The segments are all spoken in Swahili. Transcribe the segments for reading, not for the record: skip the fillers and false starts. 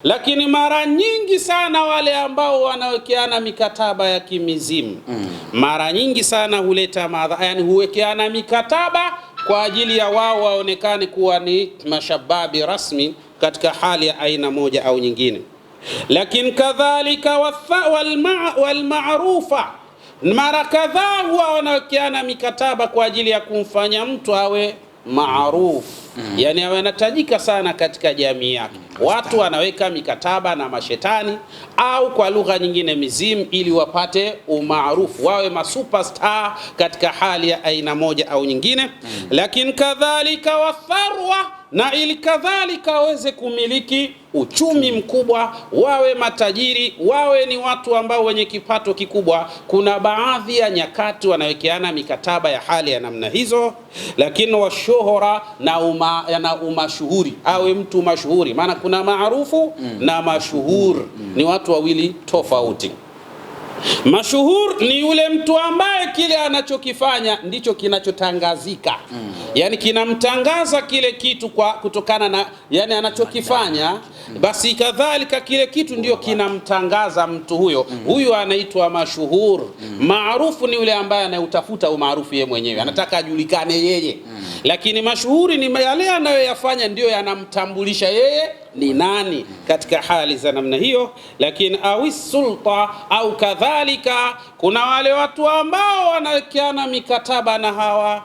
Lakini mara nyingi sana wale ambao wanawekeana mikataba ya kimizimu mara nyingi sana huleta madhara, yani huwekeana mikataba kwa ajili ya wao waonekane kuwa ni mashababi rasmi katika hali ya aina moja au nyingine. Lakini kadhalika wal ma'rufa, mara kadhaa huwa wanawekeana mikataba kwa ajili ya kumfanya mtu awe maaruf, yani awe anatajika sana katika jamii yake. Watu wanaweka mikataba na mashetani au kwa lugha nyingine mizimu, ili wapate umaarufu, wawe masuperstar katika hali ya aina moja au nyingine. Lakini kadhalika watharwa, na ili kadhalika waweze kumiliki uchumi mkubwa, wawe matajiri, wawe ni watu ambao wenye kipato kikubwa. Kuna baadhi ya nyakati wanawekeana mikataba ya hali ya namna hizo. Lakini washuhura na umashuhuri, awe mtu mashuhuri, maana kuna maarufu na mashuhur ni watu wawili tofauti. Mashuhur ni yule mtu ambaye kile anachokifanya ndicho kinachotangazika, yani kinamtangaza kile kitu kwa kutokana na yani anachokifanya, basi kadhalika kile kitu ndio kinamtangaza mtu huyo. Huyo anaitwa mashuhur. Maarufu ni yule ambaye anautafuta umaarufu yeye mwenyewe, anataka ajulikane yeye. Lakini mashuhuri ni yale anayoyafanya ndio yanamtambulisha yeye ni nani katika hali za namna hiyo. Lakini awi sulta au kadhalika, kuna wale watu ambao wanawekeana mikataba na hawa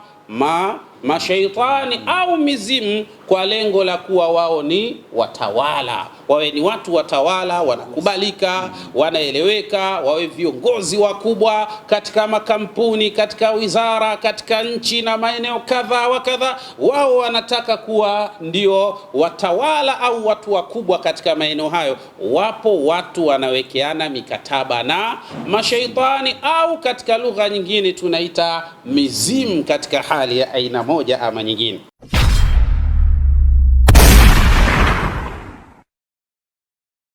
mashaitani au mizimu kwa lengo la kuwa wao ni watawala, wawe ni watu watawala, wanakubalika, wanaeleweka, wawe viongozi wakubwa katika makampuni, katika wizara, katika nchi na maeneo kadha wa kadha. Wao wanataka kuwa ndio watawala au watu wakubwa katika maeneo hayo. Wapo watu wanawekeana mikataba na mashaitani au katika lugha nyingine tunaita mizimu katika hali ya aina moja ama nyingine.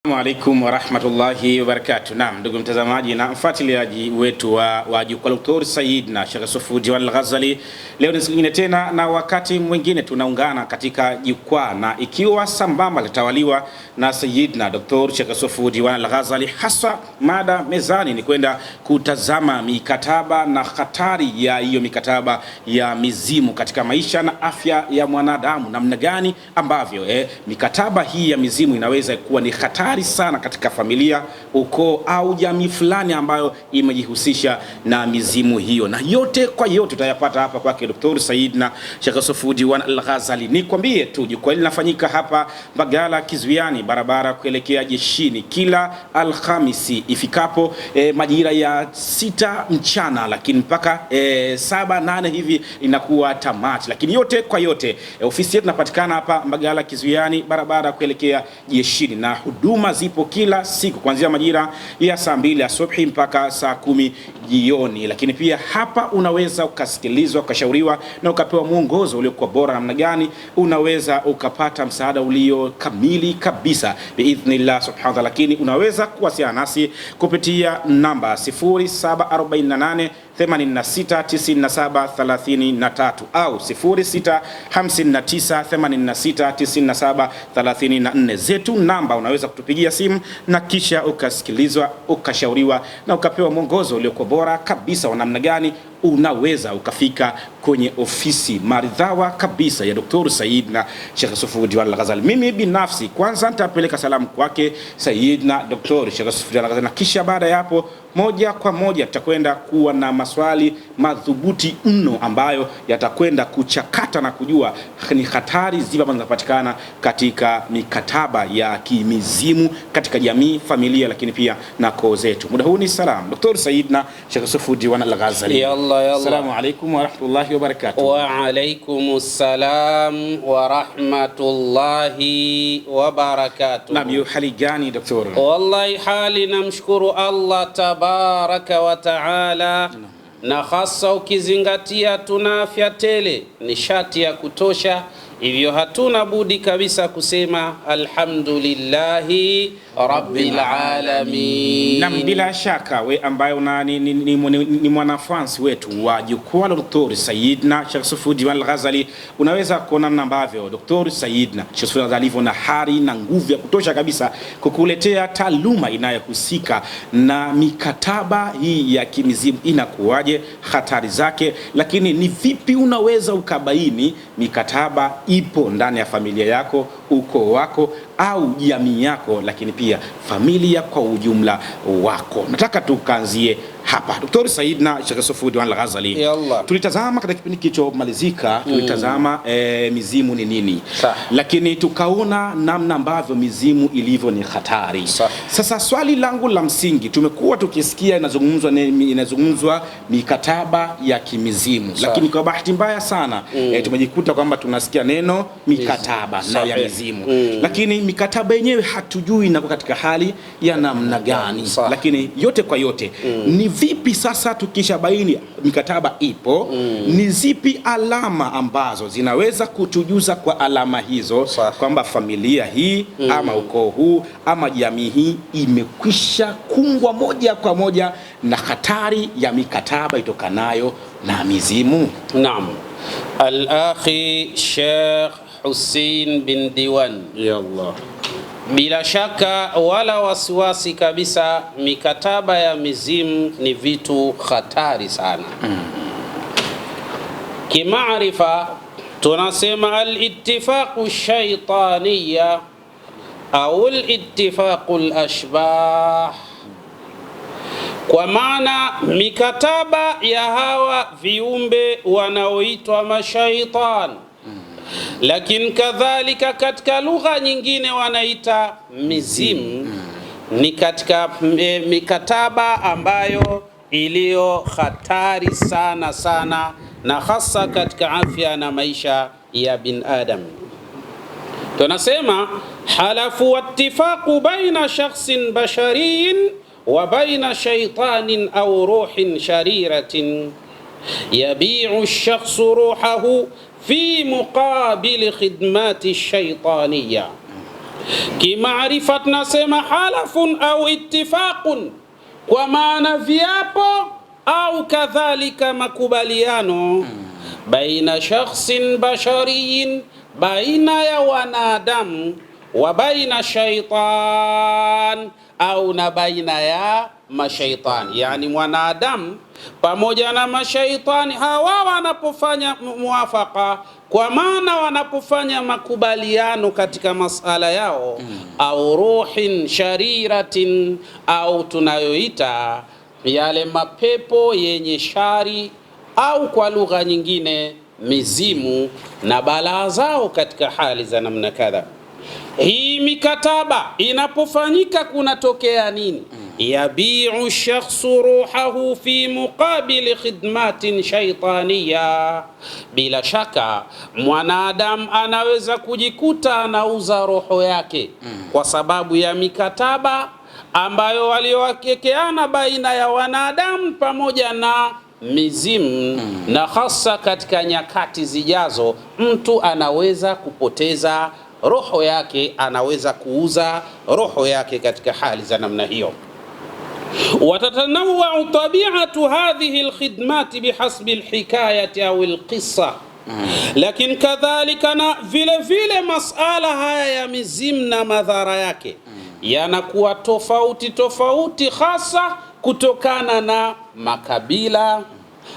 Assalamu alaikum wa rahmatullahi wa barakatuh. Naam, ndugu mtazamaji na mfuatiliaji wetu wa Jukwaa la Dr. Said na Sheikh Yusuf Diwan Al-Ghazali, leo ni siku nyingine tena na wakati mwingine tunaungana katika jukwaa, na ikiwa sambamba litawaliwa na Sayyid na Dr. Sheikh Yusuf Diwan Al-Ghazali. Hasa mada mezani ni kwenda kutazama mikataba na hatari ya hiyo mikataba ya mizimu katika maisha na afya ya mwanadamu, namna gani ambavyo mikataba hii ya mizimu inaweza kuwa ni hatari sana katika familia, ukoo au jamii fulani ambayo imejihusisha na mizimu hiyo. Na yote kwa yote tutayapata hapa kwake Dr. Said na Sheikh Yusuf Diwan Al-Ghazali. Nikwambie tu jukwaa linafanyika hapa Mbagala Kizuiani, barabara kuelekea jeshini, kila Alhamisi ifikapo majira ya 6 mchana, lakini mpaka 7-8 hivi inakuwa tamati. Lakini yote kwa yote ofisi yetu inapatikana hapa Mbagala Kizuiani, barabara kuelekea jeshini, na huduma zipo kila siku kuanzia majira ya saa 2 asubuhi mpaka saa 10 jioni. Lakini pia hapa unaweza ukasikilizwa, ukashauriwa na ukapewa mwongozo uliokuwa bora namna gani unaweza ukapata msaada ulio kamili kabisa biidhnillah subhanahu. Lakini unaweza kuwasiliana nasi kupitia namba 0748 86 97 33 au 06 59 86 97 34 zetu namba. Unaweza kutupigia simu na kisha ukasikilizwa, ukashauriwa na ukapewa mwongozo uliokuwa bora kabisa wa namna gani unaweza ukafika kwenye ofisi maridhawa kabisa ya Dr. Said na Sheikh Yusuf Diwan Al-Ghazali. Mimi binafsi kwanza nitapeleka salamu kwake Said na Dr. Sheikh Yusuf Diwan Al-Ghazali, na kisha baada ya hapo moja kwa moja tutakwenda kuwa na maswali madhubuti mno ambayo yatakwenda kuchakata na kujua ni hatari zipi ambazo zinapatikana katika mikataba ya kimizimu katika jamii, familia, lakini pia na koo zetu. Muda huu ni salamu Dr. Said na Sheikh Yusuf Diwan Al-Ghazali. Assalamu alaikum wa rahmatullahi wa barakatuh. Wa alaikumus salam wa rahmatullahi wa barakatuh. Naam, yu hali gani Dr.? Wallahi hali namshukuru Allah tabaraka wa taala, na hasa ukizingatia tuna afya tele, nishati ya kutosha, Hivyo hatuna budi kabisa kusema alhamdulillahi rabbil alamin. Na bila shaka we ambaye ni mwanafunzi wetu wa jukwaa la Dr. Sayyidna Sheikh Saifuddin Al-Ghazali, unaweza kuona namna ambavyo Dr. Sayyidna Sheikh Saifuddin Al-Ghazali alivyo na hari na nguvu ya kutosha kabisa kukuletea taaluma inayohusika na mikataba hii ya kimizimu inakuwaje, hatari zake, lakini ni vipi unaweza ukabaini mikataba ipo ndani ya familia yako, ukoo wako au jamii yako, lakini pia familia kwa ujumla wako. Nataka tukaanzie hapa. Dr. Sayyidna Sheikh Saifuddin Al-Ghazali, tulitazama katika kipindi kilichomalizika, tulitazama mizimu ni nini, lakini tukaona namna ambavyo mizimu ilivyo ni hatari. Sasa swali langu la msingi, tumekuwa tukisikia inazungumzwa mikataba ya kimizimu, lakini kwa bahati mbaya sana tumejikuta kwamba tunasikia neno mikataba na ya mizimu, lakini mikataba yenyewe hatujui inakuwa katika hali ya namna gani. Lakini yote kwa yote, ni vipi sasa tukishabaini mikataba ipo, ni zipi alama ambazo zinaweza kutujuza kwa alama hizo kwamba familia hii ama ukoo huu ama jamii hii imekwisha kumbwa moja kwa moja na hatari ya mikataba itokanayo na mizimu? Naam. Al-akhi Sheikh Hussein bin Diwan, ya Allah, bila shaka wala wasiwasi kabisa, mikataba ya mizimu ni vitu hatari sana. Kimaarifa tunasema al-ittifaqu shaytaniya au al-ittifaqu al-ashbah, kwa maana mikataba ya hawa viumbe wanaoitwa mashaitani, lakini kadhalika katika lugha nyingine wanaita mizimu, ni katika mikataba ambayo iliyo hatari sana sana, na hasa katika afya na maisha ya bin adam. Tunasema halafu wattifaqu baina shakhsin bashariyin wa baina shaytanin au ruhin shariratin yabi'u ash-shakhsu ruhahu fi muqabil khidmati shaytaniya. Kimaarifa tunasema halafun au ittifaqun, kwa maana viapo au kadhalika makubaliano, baina shakhsin bashariyin, baina ya wanadamu, wa baina shaytan, au na baina ya mashaitani, yani mwanadamu pamoja na mashaitani. Hawa wanapofanya muwafaka, kwa maana wanapofanya makubaliano katika masala yao, au ruhin shariratin, au tunayoita yale mapepo yenye shari, au kwa lugha nyingine mizimu na balaa zao katika hali za namna kadha. Hii mikataba inapofanyika kunatokea nini? Yabi'u shakhsu ruhahu fi muqabil khidmatin shaytaniya. Bila shaka mwanadamu anaweza kujikuta anauza roho yake kwa sababu ya mikataba ambayo waliowakekeana baina ya wanadamu pamoja na mizimu, na hasa katika nyakati zijazo mtu anaweza kupoteza roho yake, anaweza kuuza roho yake katika hali za namna hiyo. Watatanawau tabi'atu hadhihi alkhidmat bihasbi alhikayati au alqissa, lakini kadhalika na vile vile masala haya ya mizimu na madhara yake yanakuwa tofauti tofauti, hasa kutokana na makabila,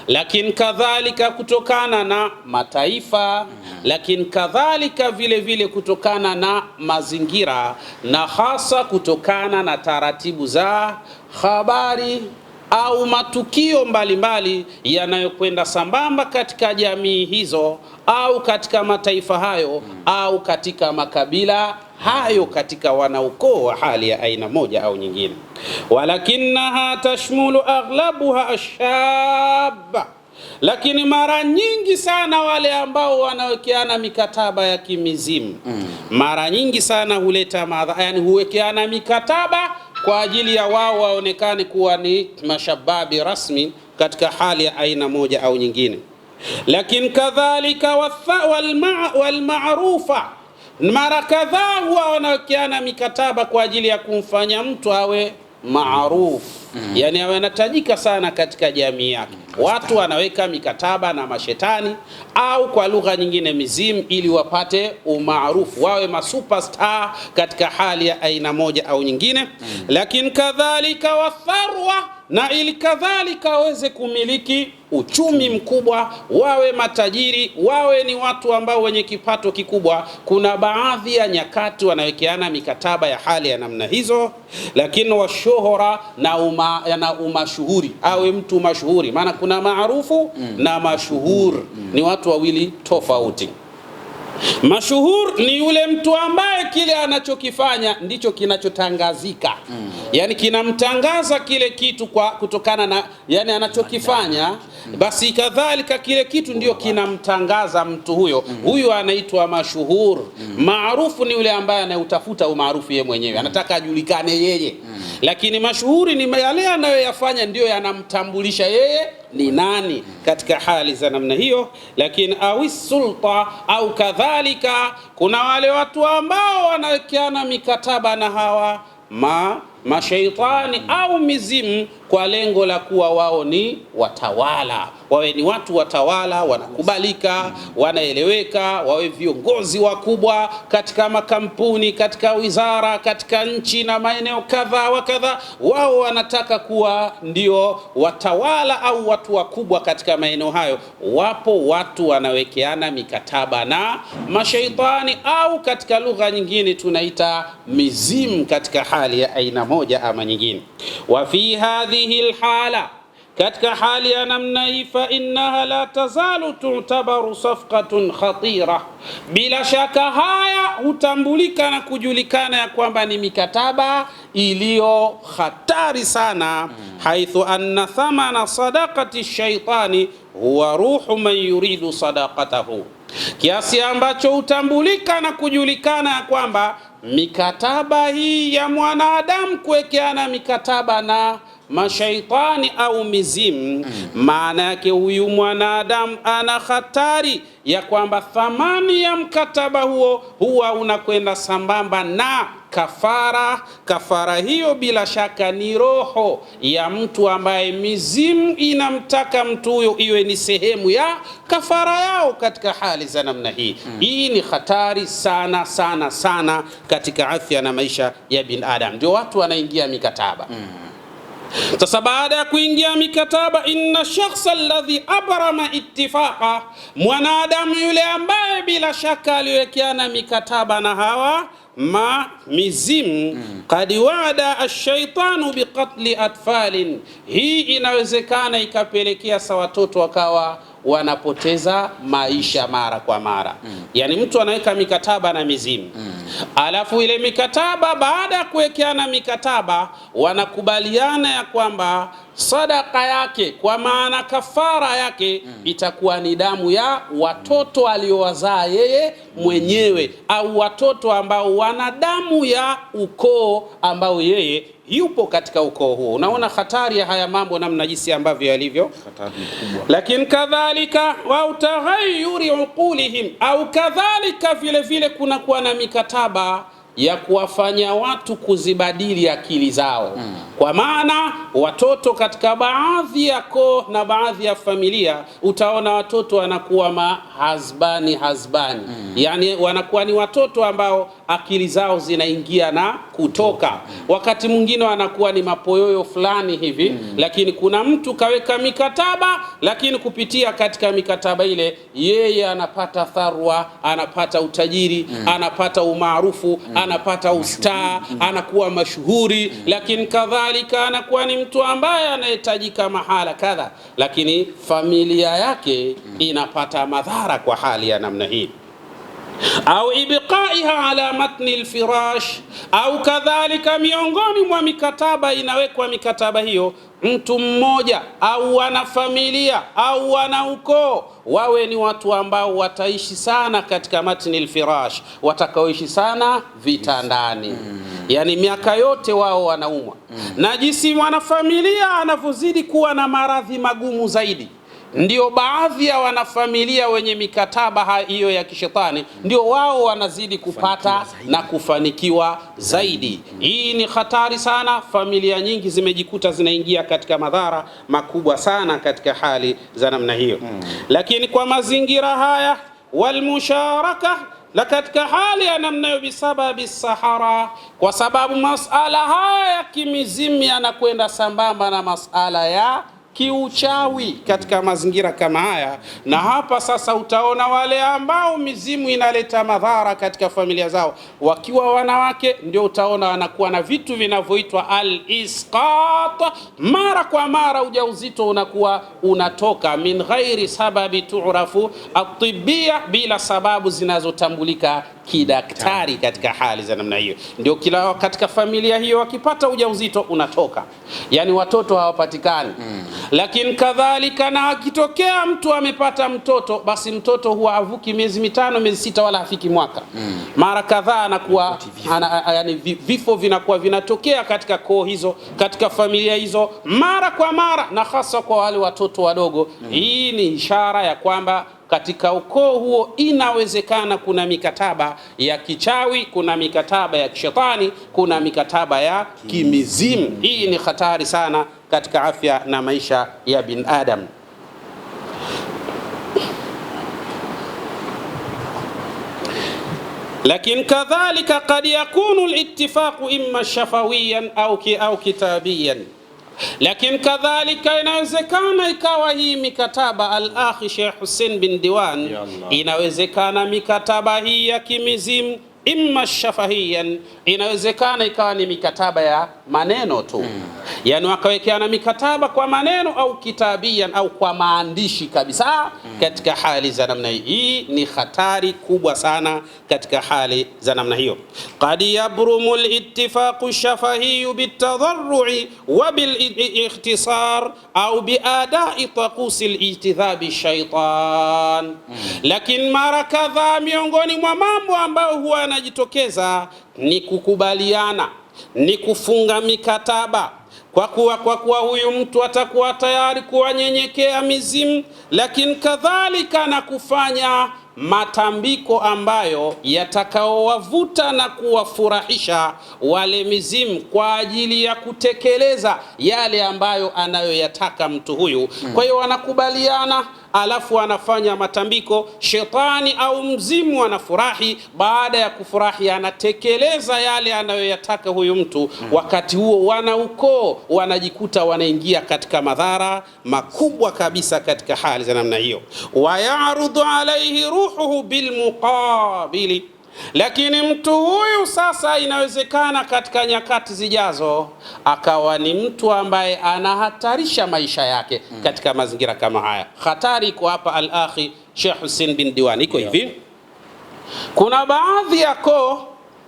lakini kadhalika kutokana na mataifa, lakini kadhalika vile vile kutokana na mazingira, na hasa kutokana na taratibu za habari au matukio mbalimbali yanayokwenda sambamba katika jamii hizo au katika mataifa hayo au katika makabila hayo, katika wanaukoo wa hali ya aina moja au nyingine. Walakinaha tashmulu aghlabuha ashaba, lakini mara nyingi sana wale ambao wanawekeana mikataba ya kimizimu mara nyingi sana huleta yani huwekeana mikataba kwa ajili ya wao waonekane kuwa ni mashababi rasmi katika hali ya aina moja au nyingine. Lakini kadhalika walmaarufa, mara kadhaa huwa wanawekeana mikataba kwa ajili ya kumfanya mtu awe maarufu, yani awe anatajika sana katika jamii yake. Watu wanaweka mikataba na mashetani au kwa lugha nyingine mizimu, ili wapate umaarufu, wawe masuperstar katika hali ya aina moja au nyingine. Lakini kadhalika watharwa, na ili kadhalika waweze kumiliki uchumi mkubwa, wawe matajiri, wawe ni watu ambao wenye kipato kikubwa. Kuna baadhi ya nyakati wanawekeana mikataba ya hali ya namna hizo. Lakini washuhura na umashuhuri, awe mtu mashuhuri, maana kuna maarufu na mashuhur, ni watu wawili tofauti. Mashuhur ni yule mtu ambaye kile anachokifanya ndicho kinachotangazika, yani kinamtangaza kile kitu kwa kutokana na yani anachokifanya, basi kadhalika kile kitu ndio kinamtangaza mtu huyo. Huyu anaitwa mashuhur. Maarufu ni yule ambaye anautafuta umaarufu yeye mwenyewe, anataka ajulikane yeye. Lakini mashuhuri ni yale anayoyafanya ndio yanamtambulisha yeye ni nani katika hali za namna hiyo. Lakini awi sulta au kadhalika, kuna wale watu ambao wanawekeana mikataba na hawa mashaitani au mizimu kwa lengo la kuwa wao ni watawala, wawe ni watu watawala, wanakubalika, wanaeleweka, wawe viongozi wakubwa katika makampuni, katika wizara, katika nchi na maeneo kadha wa kadha. Wao wanataka kuwa ndio watawala au watu wakubwa katika maeneo hayo. Wapo watu wanawekeana mikataba na mashaitani au katika lugha nyingine tunaita mizimu katika hali ya aina moja ama nyingine. Wa fi hadhihi alhala, katika hali ya namna hii, fa innaha la tazalu tu'tabaru safqatun khatira, bila shaka haya hutambulika na kujulikana ya kwamba ni mikataba iliyo hatari sana. Haithu anna thamana sadaqati shaitani huwa ruhu man yuridu sadaqatahu, kiasi ambacho hutambulika na kujulikana ya kwamba mikataba hii ya mwanadamu kuwekeana mikataba na mashaitani au mizimu, maana yake huyu mwanadamu ana hatari ya kwamba thamani ya mkataba huo huwa unakwenda sambamba na kafara. Kafara hiyo bila shaka ni roho ya mtu ambaye mizimu inamtaka mtu huyo iwe ni sehemu ya kafara yao katika hali za namna hii. Hii ni hatari sana sana sana katika afya na maisha ya binadamu, ndio watu wanaingia mikataba. Sasa baada ya kuingia mikataba, inna shakhsa alladhi abrama ittifaqa, mwanadamu yule ambaye bila shaka aliwekeana mikataba na hawa mizimu, qad wa'ada ash-shaytanu biqatli atfalin, hii inawezekana ikapelekea sa watoto wakawa wanapoteza maisha mara kwa mara. Yani mtu anaweka mikataba na mizimu, alafu ile mikataba, baada ya kuwekeana mikataba, wanakubaliana ya kwamba sadaka yake, kwa maana kafara yake, itakuwa ni damu ya watoto aliowazaa yeye mwenyewe, au watoto ambao wana damu ya ukoo ambao yeye yupo katika ukoo huo. Unaona hatari ya haya mambo namna jinsi ambavyo yalivyo hatari kubwa. Lakini kadhalika wa taghayyuri uqulihim, au kadhalika vile vile kuna kuwa na mikataba ya kuwafanya watu kuzibadili akili zao. Kwa maana watoto katika baadhi ya koo na baadhi ya familia, utaona watoto wanakuwa mahazbani. Yani wanakuwa ni watoto ambao akili zao zinaingia na kutoka. Wakati mwingine wanakuwa ni mapoyoyo fulani hivi, lakini kuna mtu kaweka mikataba, lakini kupitia katika mikataba ile yeye anapata tharwa, anapata utajiri, anapata umaarufu, anapata ustaa, anakuwa mashuhuri, lakini kadhalika anakuwa ni mtu ambaye anahitajika mahala kadha, lakini familia yake inapata madhara kwa hali ya namna hii. Au ibqaiha ala matni alfirash, au kadhalika miongoni mwa mikataba inawekwa mikataba hiyo, mtu mmoja au wana familia au wana ukoo wawe ni watu ambao wataishi sana katika matni alfirash, watakaoishi sana vitandani. Yani miaka yote wao wanaumwa. Na jinsi mwanafamilia anavyozidi kuwa na maradhi magumu zaidi, ndio baadhi ya wanafamilia wenye mikataba hiyo ya kishetani ndio wao wanazidi kupata na kufanikiwa zaidi. Hii ni hatari sana. Familia nyingi zimejikuta zinaingia katika madhara makubwa sana katika hali za namna hiyo. Lakini kwa mazingira haya walmusharaka, la katika hali ya namna hiyo, bisababi sahara, kwa sababu masala haya ya kimizimu yanakwenda sambamba na masala ya kiuchawi katika mazingira kama haya. Na hapa sasa utaona wale ambao mizimu inaleta madhara katika familia zao wakiwa wanawake, ndio utaona wanakuwa na vitu vinavyoitwa al-isqat. Mara kwa mara ujauzito unakuwa unatoka min ghairi sababi tu'rafu at-tibbiyya, bila sababu zinazotambulika kidaktari katika hali za namna hiyo. Ndio kila katika familia hiyo wakipata ujauzito unatoka, yani watoto hawapatikani. Lakini kadhalika na akitokea mtu amepata mtoto, basi mtoto huwa avuki miezi 5 miezi 6 wala hafiki mwaka. Mara kadhaa anakuwa yani vifo vinakuwa vinatokea katika koo hizo, katika familia hizo mara kwa mara, na hasa kwa wale watoto wadogo. Hii ni ishara ya kwamba katika ukoo huo inawezekana kuna mikataba ya kichawi, kuna mikataba ya kishetani, kuna mikataba ya kimizimu. Hii ni hatari sana katika afya na maisha ya bin Adam. Lakini kadhalika kad yakunu al-ittifaqu imma shafawiyan au kitabiyan. Lakini kadhalika inawezekana ikawa hii mikataba, al-akhi Sheikh Hussein bin Diwan, inawezekana mikataba hii ya kimizimu imma shafahiyan, inawezekana ikawa ni mikataba ya maneno tu. Yani wakawekeana mikataba kwa maneno, au kitabiyan, au kwa maandishi kabisa. Katika hali za namna hii ni hatari kubwa sana katika hali za namna hiyo. Qad yabrumu al-ittifaqu shafahiyu bitadarru'i wa bil-ikhtisar au biada'i taqusi al-ijtidhabi shaytan. Lakini mara kadhaa miongoni mwa mambo ambayo huwa yanajitokeza ni kukubaliana, ni kufunga mikataba kwa kuwa huyu mtu atakuwa tayari kuwanyenyekea mizimu, lakini kadhalika na kufanya matambiko ambayo yatakaowavuta na kuwafurahisha wale mizimu kwa ajili ya kutekeleza yale ambayo anayoyataka mtu huyu. Kwa hiyo wanakubaliana, alafu anafanya matambiko. Shetani au mzimu anafurahi, baada ya kufurahi anatekeleza yale anayoyataka huyu mtu. Wakati huo wanaukoo wanajikuta wanaingia katika madhara makubwa kabisa katika hali za namna hiyo. Wayarudu alaihi ruhuhu bilmuqabili. Lakini mtu huyu sasa inawezekana katika nyakati zijazo akawa ni mtu ambaye anahatarisha maisha yake katika mazingira kama haya. Hatari iko hapa, al-akhi Sheikh Hussein bin Diwan. Iko hivi, kuna baadhi ya koo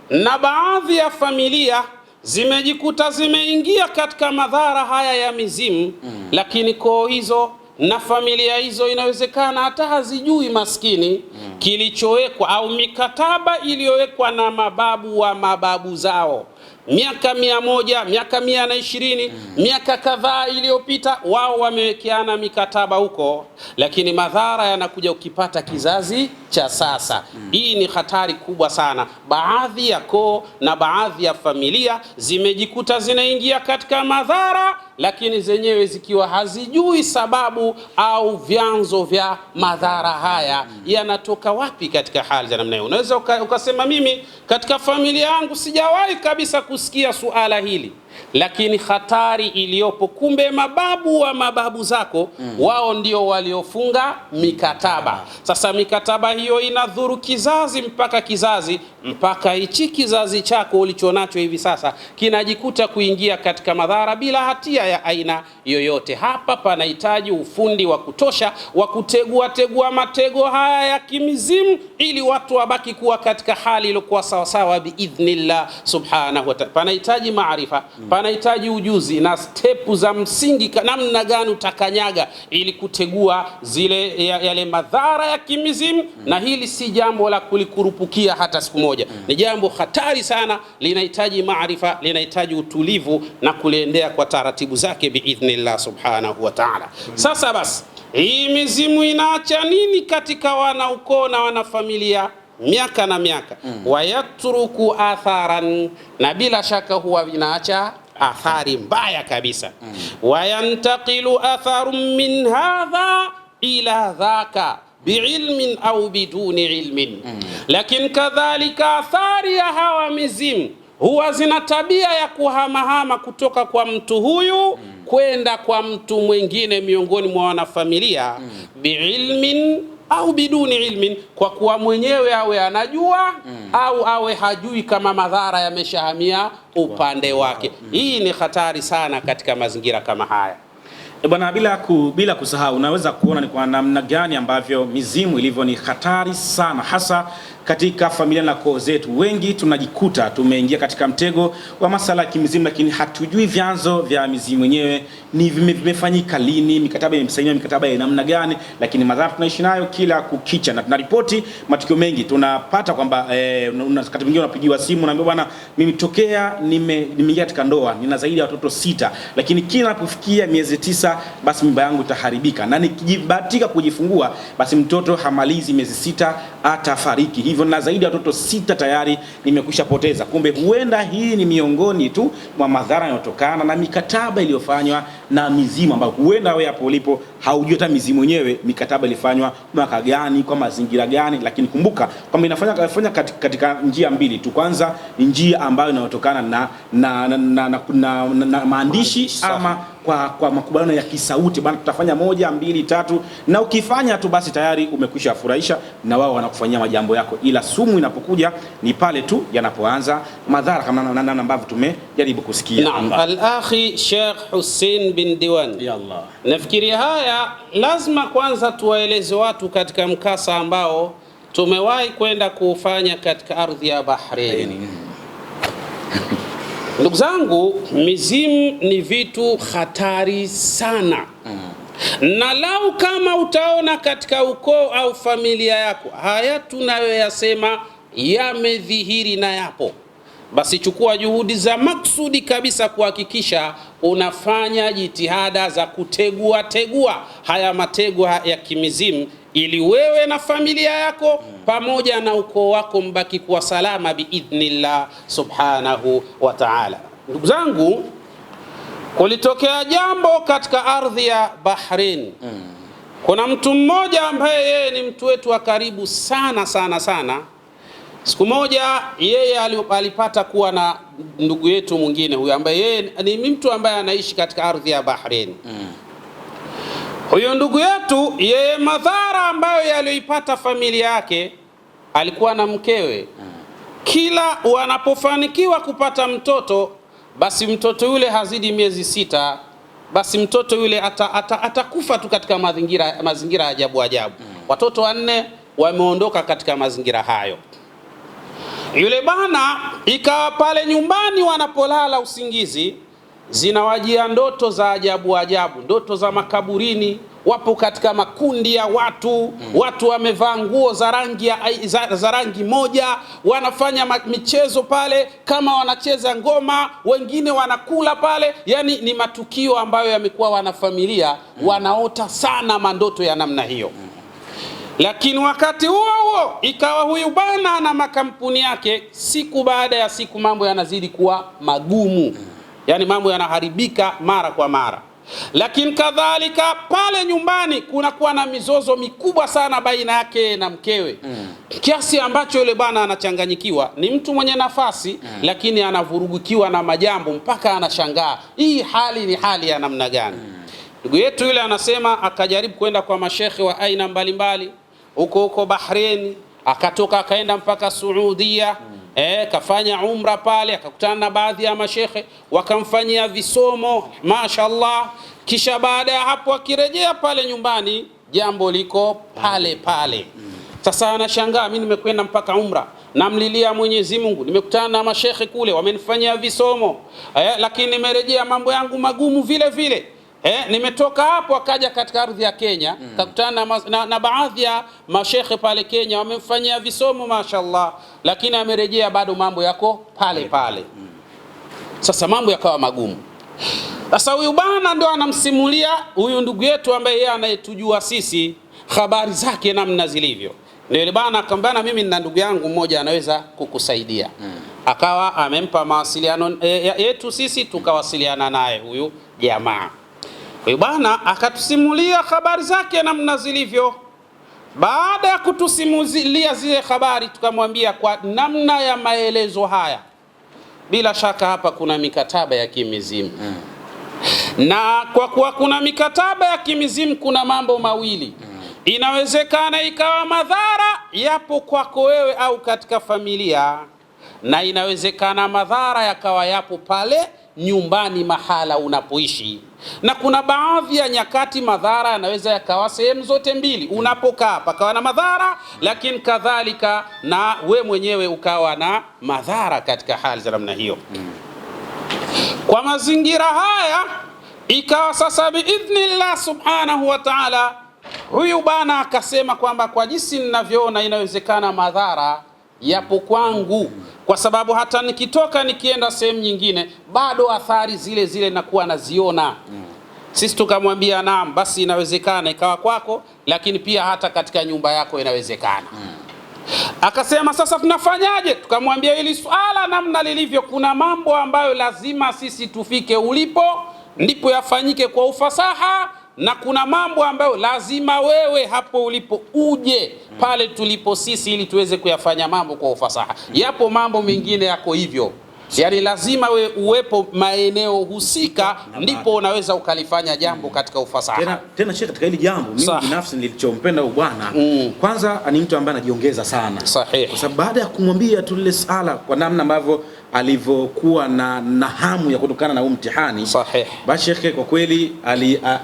na baadhi ya familia zimejikuta zimeingia katika madhara haya ya mizimu. Lakini koo hizo na familia hizo inawezekana hata hazijui maskini kilichowekwa au mikataba iliyowekwa na mababu wa mababu zao miaka 100, miaka 120, miaka kadhaa iliyopita, wao wamewekeana mikataba huko, lakini madhara yanakuja ukipata kizazi cha sasa. Hii ni hatari kubwa sana. Baadhi ya koo na baadhi ya familia zimejikuta zinaingia katika madhara, lakini zenyewe zikiwa hazijui sababu au vyanzo vya madhara haya yanatoka wapi katika hali za namna hiyo. Unaweza ukasema mimi katika familia yangu sijawahi kabisa kusikia suala hili, lakini hatari iliyopo, kumbe mababu wa mababu zako wao ndio waliofunga mikataba. Sasa mikataba hiyo inadhuru kizazi mpaka kizazi, mpaka hichi kizazi chako ulichonacho hivi sasa kinajikuta kuingia katika madhara bila hatia ya aina yoyote. Hapa panahitaji ufundi wa kutosha wa kutegua matego haya ya kimizimu, ili watu wabaki kuwa katika hali iliyokuwa sawasawa biidhnillah subhanahu wa ta'ala. Panahitaji maarifa, panahitaji ujuzi na stepu za msingi, namna gani utakanyaga ili kutegua zile yale madhara ya kimizimu. Na hili si jambo la kulikurupukia hata siku moja, ni jambo hatari sana, linahitaji maarifa, linahitaji utulivu na kuliendea kwa taratibu zake biidhnillah subhanahu wa ta'ala. Sasa basi, Hii mizimu inaacha nini katika wanaukoo na wanafamilia miaka na miaka? Wayatruku atharan, na bila shaka huwa vinaacha athari mbaya kabisa. Wayantaqilu atharun min hadha ila dhaka biilmin au biduni ilmin. Lakini kadhalika athari ya hawa mizimu huwa zina tabia ya kuhamahama kutoka kwa mtu huyu kwenda kwa mtu mwingine miongoni mwa wanafamilia, biilmin au biduni ilmin, kwa kuwa mwenyewe awe anajua au awe hajui, kama madhara yameshahamia upande wake. Hii ni hatari sana katika mazingira kama haya. Bwana, bila kusahau, unaweza kuona ni kwa namna gani ambavyo mizimu ilivyo ni hatari sana, hasa katika familia na koo zetu. Wengi tunajikuta tumeingia katika mtego wa masala ya kimizimu, lakini hatujui vyanzo vya mizimu wenyewe ni vimefanyika lini, mikataba imesainiwa mikataba ya namna gani, lakini madhara tunaishi nayo kila kukicha, na tunaripoti matukio mengi. Tunapata kwamba wakati mwingine unapigiwa simu unaambiwa, bwana, mimi tokea nimeingia katika ndoa, nina zaidi ya watoto 6, lakini kila napofikia miezi 9 basi mimba yangu itaharibika, na nikijibatika kujifungua basi mtoto hamalizi miezi 6 atafariki. Hivyo na zaidi ya watoto 6 tayari nimekwisha poteza. Kumbe huenda hii ni miongoni tu mwa madhara yanayotokana na mikataba iliyofanywa na mizimu, ambayo huenda wewe hapo ulipo haujui hata mizimu wenyewe mikataba ilifanywa mwaka gani, kwa mazingira gani. Lakini kumbuka kwamba inafanya katika njia mbili tu. Kwanza ni njia ambayo inayotokana na maandishi ama kwa makubaliano ya kisauti, bana tutafanya 1 2 3, na ukifanya tu basi tayari umekwisha furahisha na wao wanakufanyia majambo yako. Ila sumu inapokuja ni pale tu yanapoanza madhara, kama namna ambavyo tumejaribu kusikia. Naam, al-akhi Sheikh Hussein bin Diwan, ya Allah, nafikiri haya lazima kwanza tuwaeleze watu katika mkasa ambao tumewahi kwenda kufanya katika ardhi ya Bahrain. Ndugu zangu, mizimu ni vitu hatari sana. Na lau kama utaona katika ukoo au familia yako haya tunayoyasema yamedhihiri na yapo, basi chukua juhudi za maksudi kabisa kuhakikisha unafanya jitihada za tegua haya matego ya kimizimu, ili wewe na familia yako pamoja na ukoo wako mbaki kuwa salama biidhnillah subhanahu wa ta'ala. Ndugu zangu, kulitokea jambo katika ardhi ya Bahrain. Kuna mtu mmoja ambaye yeye ni mtu wetu wa karibu sana sana sana. Siku moja yeye alipata kuwa na ndugu yetu mwingine huyu ambaye yeye ni mtu ambaye anaishi katika ardhi ya Bahrain. Huyo ndugu yetu yeye madhara ambayo yaliyoipata familia yake, alikuwa na mkewe. Kila wanapofanikiwa kupata mtoto, basi mtoto yule hazidi miezi 6, basi mtoto yule atakufa tu katika mazingira ajabu. Watoto 4 wameondoka katika mazingira hayo. Yule bana ikawa pale nyumbani wanapolala usingizi, zinawajia ndoto za ajabu, ndoto za makaburini. Wapo katika makundi ya watu wamevaa nguo za rangi moja, wanafanya michezo pale kama wanacheza ngoma, wengine wanakula pale. Yani ni matukio ambayo yamekuwa wanafamilia wanaota sana mandoto ya namna hiyo. Lakini wakati huo ikawa huyu bwana na makampuni yake, siku baada ya siku mambo yanazidi kuwa magumu, yani mambo yanaharibika mara kwa mara. Lakini kadhalika pale nyumbani kunakuwa na mizozo mikubwa sana baina yake na mkewe, kiasi ambacho yule bwana anachanganyikiwa. Ni mtu mwenye nafasi, lakini anavurugikiwa na majambo mpaka anashangaa hii hali ni hali ya namna gani. Ndugu yetu yule anasema akajaribu kwenda kwa mashekhe wa aina mbalimbali huko Bahrain, akatoka akaenda mpaka Saudia, kafanya umra pale, akakutana na baadhi ya mashekhe wakamfanyia visomo, mashaallah. Kisha baada ya hapo akirejea pale nyumbani, jambo liko pale pale. Sasa anashangaa, mimi nimekwenda mpaka umra, namlilia Mwenyezi Mungu, nimekutana na mashekhe kule wamenifanyia visomo, lakini nimerejea mambo yangu magumu vile vile. Nimetoka hapo akaja katika ardhi ya Kenya, kakutana na baadhi ya mashekhe pale Kenya wamemfanyia visomo mashaallah, lakini amerejea bado mambo yako pale pale. Sasa mambo yakawa magumu. Sasa huyu bwana ndo anamsimulia huyu ndugu yetu ambaye yeye anayetujua sisi habari zake namna zilivyo. Ndio yule bwana akamwambia, mimi nina ndugu yangu mmoja anaweza kukusaidia. Akawa amempa mawasiliano yetu sisi, tukawasiliana naye huyu jamaa. Huyu bwana akatusimulia habari zake namna zilivyo. Baada ya kutusimulia zile habari, tukamwambia kwa namna ya maelezo haya, bila shaka hapa kuna mikataba ya kimizimu. Na kwa kuwa kuna mikataba ya kimizimu, kuna mambo mawili. Inawezekana ikawa madhara yapo kwako wewe au katika familia, na inawezekana madhara yakawa yapo pale nyumbani mahala unapoishi. Na kuna baadhi ya nyakati madhara yanaweza yakawa sehemu zote mbili, unapokaa pakawa na madhara, lakini kadhalika na we mwenyewe ukawa na madhara katika hali za namna hiyo. Kwa mazingira haya ikawa sasa biidhnillah subhanahu wa ta'ala, huyu bana akasema kwamba kwa jinsi ninavyoona inawezekana madhara yapo kwangu, kwa sababu hata nikitoka nikienda sehemu nyingine bado athari zile zile nakuwa naziona. Sisi tukamwambia naam, basi inawezekana ikawa kwako, lakini pia hata katika nyumba yako inawezekana. Akasema sasa tunafanyaje? Tukamwambia hili swala namna lilivyo, kuna mambo ambayo lazima sisi tufike ulipo ndipo yafanyike kwa ufasaha, na kuna mambo ambayo lazima wewe hapo ulipo uje pale tulipo sisi ili tuweze kuyafanya mambo kwa ufasaha. Yapo mambo mengine yako hivyo, yani lazima we uwepo maeneo husika ndipo unaweza ukalifanya jambo katika ufasaha. Tena shekhe, katika hili jambo mimi binafsi nilichompenda huyu bwana, kwanza ni mtu ambaye anajiongeza sana. Sahihi. Kwa sababu baada ya kumwambia tu lile sala kwa namna ambavyo alivyokuwa na hamu ya kutokana na huu mtihani, basi shekhe kwa kweli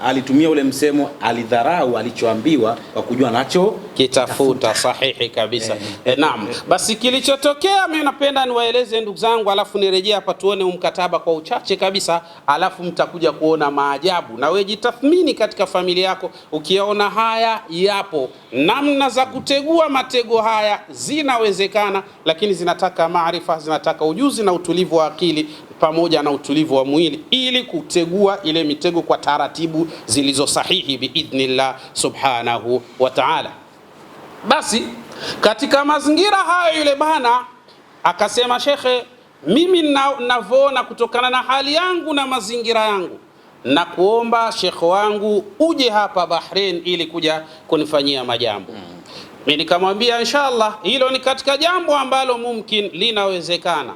alitumia ule msemo, alidharau alichoambiwa kwa kujua nacho kitafuta. Sahihi kabisa. Naam, basi kilichotokea mimi napenda niwaeleze ndugu zangu, alafu nirejea hapa tuone mkataba kwa uchache kabisa, alafu mtakuja kuona maajabu. Na wewe jitathmini katika familia yako, ukiona haya yapo, namna za kutegua matego haya zinawezekana, lakini zinataka maarifa, zinataka ujuzi na utulivu wa akili pamoja na utulivu wa mwili ili kutegua ile mitego kwa taratibu zilizo sahihi biidhnillah subhanahu wa ta'ala. Basi katika mazingira hayo yule bana akasema, shekhe, mimi navyoona kutokana na hali yangu na mazingira yangu, na kuomba shekhe wangu uje hapa Bahrain ili kuja kunifanyia majambo. Mimi nikamwambia inshallah hilo ni katika jambo ambalo mumkin linawezekana,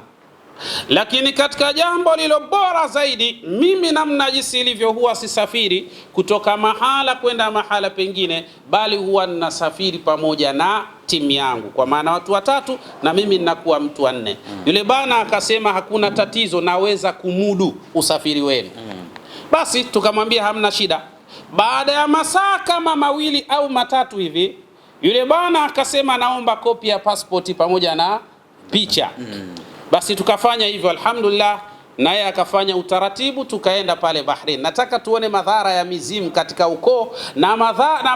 lakini katika jambo lilo bora zaidi, mimi namna jinsi ilivyo huwa sisafiri kutoka mahala kwenda mahala pengine, bali huwa ninasafiri pamoja na timu yangu, kwa maana watu watatu na mimi ninakuwa mtu wa nne. Yule bana akasema hakuna tatizo, naweza kumudu usafiri wenu. Basi tukamwambia hamna shida. Baada ya masaa kama mawili au matatu hivi, yule bana akasema naomba kopi ya passport pamoja na picha. Basi tukafanya hivyo alhamdulillah, naye akafanya utaratibu, tukaenda pale Bahrain. Nataka tuone madhara ya mizimu katika ukoo na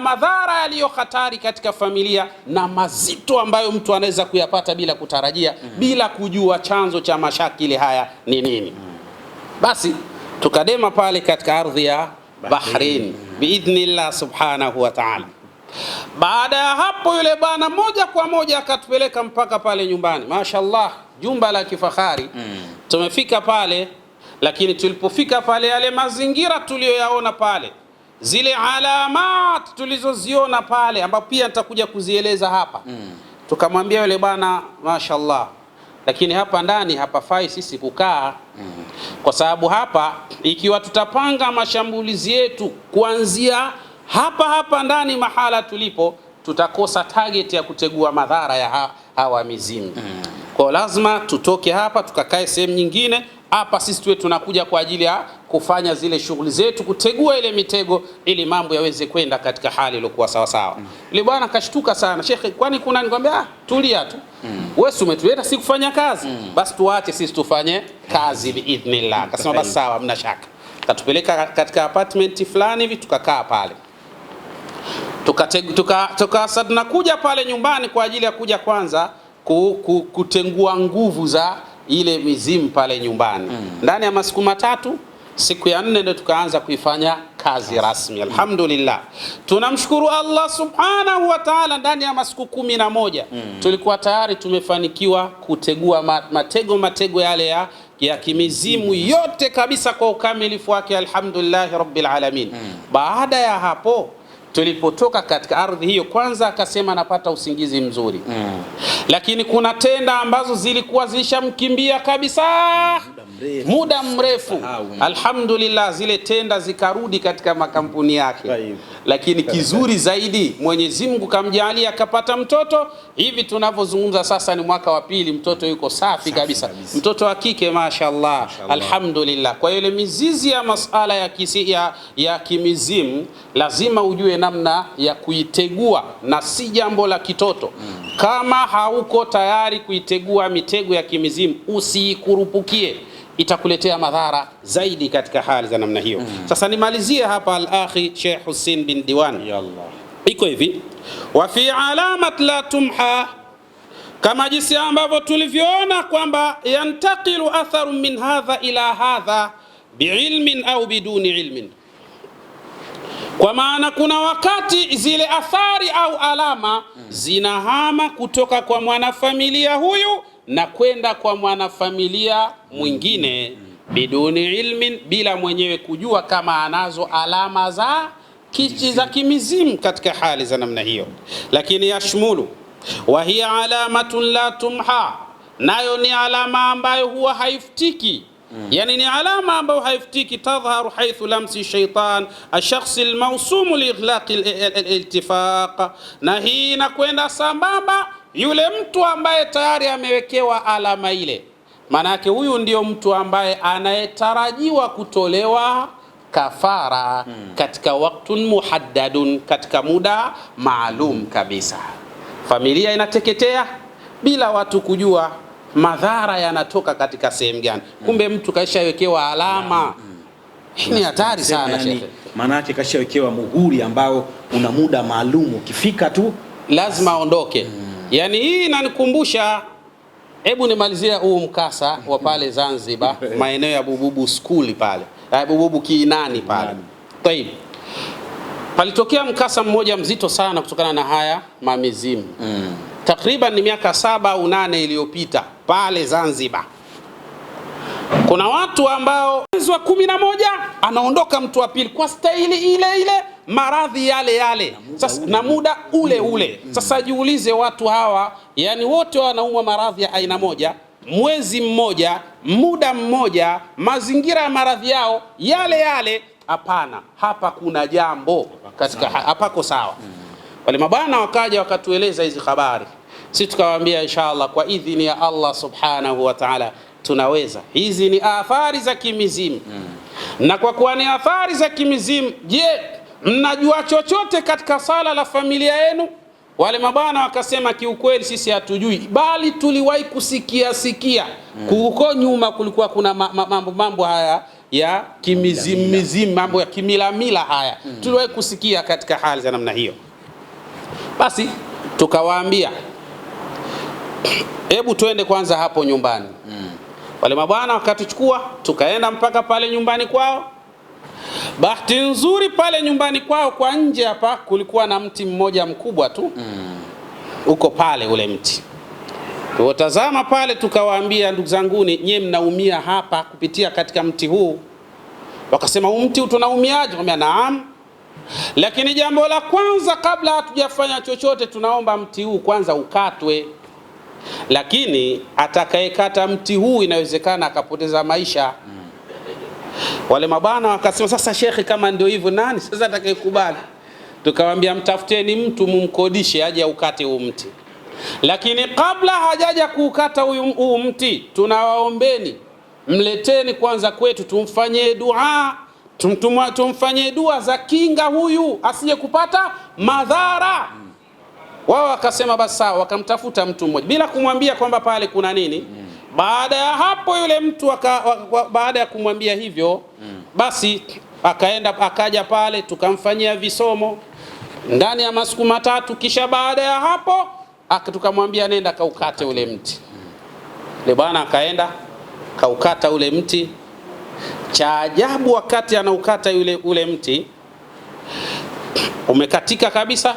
madhara yaliyo hatari katika familia na mazito ambayo mtu anaweza kuyapata bila kutarajia, bila kujua chanzo cha mashakili haya ni nini. Basi tukadema pale katika ardhi ya Bahrain biidhnillah subhanahu wa ta'ala. Baada ya hapo yule bwana moja kwa moja akatupeleka mpaka pale nyumbani. Mashaallah, jumba la kifahari. Tumefika pale, lakini tulipofika pale yale mazingira tuliyoyaona pale, zile alamat tulizoziona pale, ambapo pia nitakuja kuzieleza hapa. Tukamwambia yule bwana, mashaallah, lakini hapa ndani hapafai sisi kukaa. Kwa sababu hapa ikiwa tutapanga mashambulizi yetu kuanzia hapa ndani mahala tulipo, tutakosa target ya kutegua madhara ya hawa mizimu. Kwa lazima tutoke hapa tukakae sehemu nyingine. Hapa sisi tuwe tunakuja kwa ajili ya kufanya zile shughuli zetu, kutegua ile mitego ili mambo yaweze kwenda katika hali iliyokuwa sawa sawa. Yule bwana kashtuka sana, shekhe, kwani kuna? Nikwambia tulia tu. Wewe umetuleta si kufanya kazi, basi tuache sisi tufanye kazi biidhnillah. Akasema basi sawa, mna shaka. Katupeleka katika apartment fulani hivi, tukakaa pale. Tunakuja pale nyumbani kwa ajili ya kuja kwanza kutengua nguvu za ile mizimu pale nyumbani. Ndani ya masiku matatu Siku ya 4 ndio tukaanza kuifanya kazi rasmi. Alhamdulillah, tunamshukuru Allah subhanahu wa ta'ala, ndani ya masiku 11 tulikuwa tayari tumefanikiwa kutegua matego yale ya kimizimu yote kabisa kwa ukamilifu wake, alhamdulillah rabbil alamin. Baada ya hapo tulipotoka katika ardhi hiyo, kwanza akasema napata usingizi mzuri, lakini kuna tenda ambazo zilikuwa zilishamkimbia kabisa muda mrefu. Alhamdulillah, zile tenda zikarudi katika makampuni yake. Lakini kizuri zaidi, Mwenyezi Mungu kamjalia akapata mtoto. Hivi tunavyozungumza sasa ni mwaka wa 2, mtoto yuko safi kabisa, mtoto wa kike mashaallah, alhamdulillah. Kwa hiyo ile mizizi ya masala ya kimizimu lazima ujue namna ya kuitegua, na si jambo la kitoto. Kama hauko tayari kuitegua mitego ya kimizimu, usiikurupukie, itakuletea madhara zaidi katika hali za namna hiyo. Sasa nimalizie hapa al-akhi Sheikh Hussein bin Diwan. Yallah. Iko hivi, wa fi alamat la tumha, kama jinsi ambavyo tulivyoona kwamba yantaqilu atharu min hadha ila hadha biilmin au biduni ilmin. Kwa maana kuna wakati zile athari au alama zinahama kutoka kwa mwanafamilia huyu na kwenda kwa mwanafamilia mwingine biduni ilmin, bila mwenyewe kujua kama anazo alama za kimizimu katika hali za namna hiyo. Lakini yashmulu wa hiya alamatun la tumha, nayo ni alama ambayo huwa haifutiki. Yani ni alama ambayo haifutiki. Tadhharu haythu lamsi shaitan ash-shakhs al-mawsum li-ighlaq al-iltifaq, na hii inakwenda sambamba yule mtu ambaye tayari amewekewa alama ile. Manake huyu ndio mtu ambaye anayetarajiwa kutolewa kafara katika waktun muhaddadun, katika muda maalum kabisa. Familia inateketea bila watu kujua madhara yanatoka katika sehemu gani. Kumbe mtu kaishawekewa alama. Hii ni hatari sana shekhe. Manake kashawekewa muhuri ambao una muda maalum, ukifika tu lazima aondoke. Yani hii inanikumbusha, hebu nimalizia huu mkasa wa pale Zanzibar maeneo ya Bububu School pale, Bububu Kiinani pale. Tayib, palitokea mkasa mmoja mzito sana kutokana na haya mamizimu. Takriban ni miaka 7 au 8 iliyopita pale Zanzibar. Kuna watu ambao mwezi wa 11 anaondoka mtu wa pili kwa staili ile ile, maradhi yale yale, sasa na muda ule ule. Sasa jiulize, watu hawa yani wote wanaumwa maradhi ya aina moja, mwezi mmoja, muda mmoja, mazingira ya maradhi yao yale yale. Hapana, hapa kuna jambo katika, hapako sawa. Wale mabwana wakaja wakatueleza hizi habari, sisi tukawaambia inshallah kwa idhini ya Allah subhanahu wa ta'ala tunaweza. Hizi ni athari za kimizimu. Na kwa kuwa ni athari za kimizimu, je, mnajua chochote katika sala la familia yenu? Wale mabwana wakasema kiukweli sisi hatujui, bali tuliwahi kusikia huko nyuma kulikuwa kuna mambo haya ya kimizimu, mambo ya kimilamila haya. Tuliwahi kusikia katika hali za namna hiyo. Basi tukawaambia hebu twende kwanza hapo nyumbani. Wale mabwana wakatuchukua tukaenda mpaka pale nyumbani kwao. Bahati nzuri pale nyumbani kwao kwa nje hapa kulikuwa na mti mmoja mkubwa tu. Uko pale ule mti. Tuotazama pale tukawaambia, ndugu zanguni, nyie mnaumia hapa kupitia katika mti huu. Wakasema huu mti tunaumiaje? Tukamwambia naam. Lakini jambo la kwanza kabla hatujafanya chochote tunaomba mti huu kwanza ukatwe. Lakini atakayekata mti huu inawezekana akapoteza maisha. Wale mabana wakasema sasa shekhi, kama ndio hivyo nani sasa atakayekubali? Tukawaambia mtafuteni mtu mumkodishe aje ukate huu mti. Lakini kabla hajaja kuukata huu mti tunawaombeni mleteni kwanza kwetu tumfanyie dua, tumfanyie dua za kinga huyu asije kupata madhara. Wao wakasema basi sawa, wakamtafuta mtu mmoja bila kumwambia kwamba pale kuna nini. Baada ya hapo yule mtu baada ya kumwambia hivyo basi akaja pale tukamfanyia visomo ndani ya masiku 3. Kisha baada ya hapo tukamwambia nenda kaukate ule mti. Yule bwana akaenda kaukata ule mti. Cha ajabu, wakati anaukata ule mti umekatika kabisa,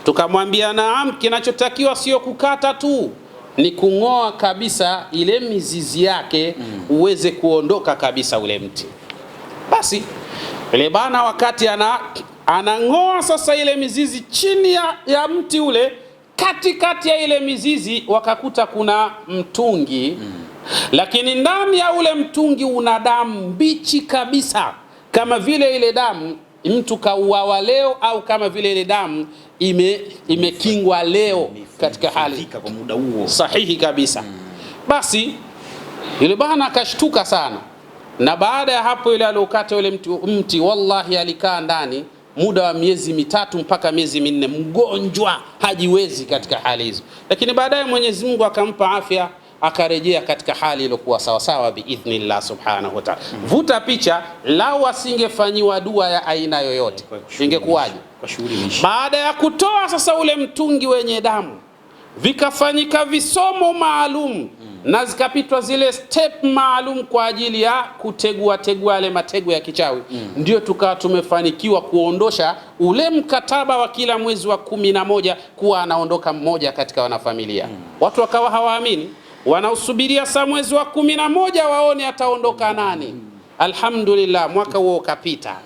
tukamwambia naam, kinachotakiwa sio kukata tu, ni kung'oa kabisa ile mizizi yake uweze kuondoka kabisa ule mti. Basi ile bana wakati anang'oa sasa ile mizizi chini ya mti ule, katikati ya ile mizizi wakakuta kuna mtungi, lakini ndani ya ule mtungi una damu mbichi kabisa, kama vile ile damu mtu kauawa leo, au kama vile ile damu imekingwa leo katika hali kwa muda huo. Sahihi kabisa. Basi yule bwana akashtuka sana, na baada ya hapo ile aliokata yule mti wallahi alikaa ndani muda wa miezi 3 mpaka miezi 4, mgonjwa hajiwezi katika hali hizo, lakini baadaye Mwenyezi Mungu akampa afya, akarejea katika hali iliyokuwa sawa sawa biidhnillah subhanahu wa ta'ala. Vuta picha, lau asingefanyiwa dua ya aina yoyote ingekuwaje? Baada ya kutoa sasa ule mtungi wenye damu, vikafanyika visomo maalum na zikapitwa zile step maalum kwa ajili ya kutegua yale matego ya kichawi, ndio tukawa tumefanikiwa kuondosha ule mkataba wa kila mwezi wa 11 kuwa anaondoka mmoja katika wanafamilia. Watu wakawa hawaamini, wanausubiria saa mwezi wa 11 waone ataondoka nani. Alhamdulillah, mwaka huo ukapita.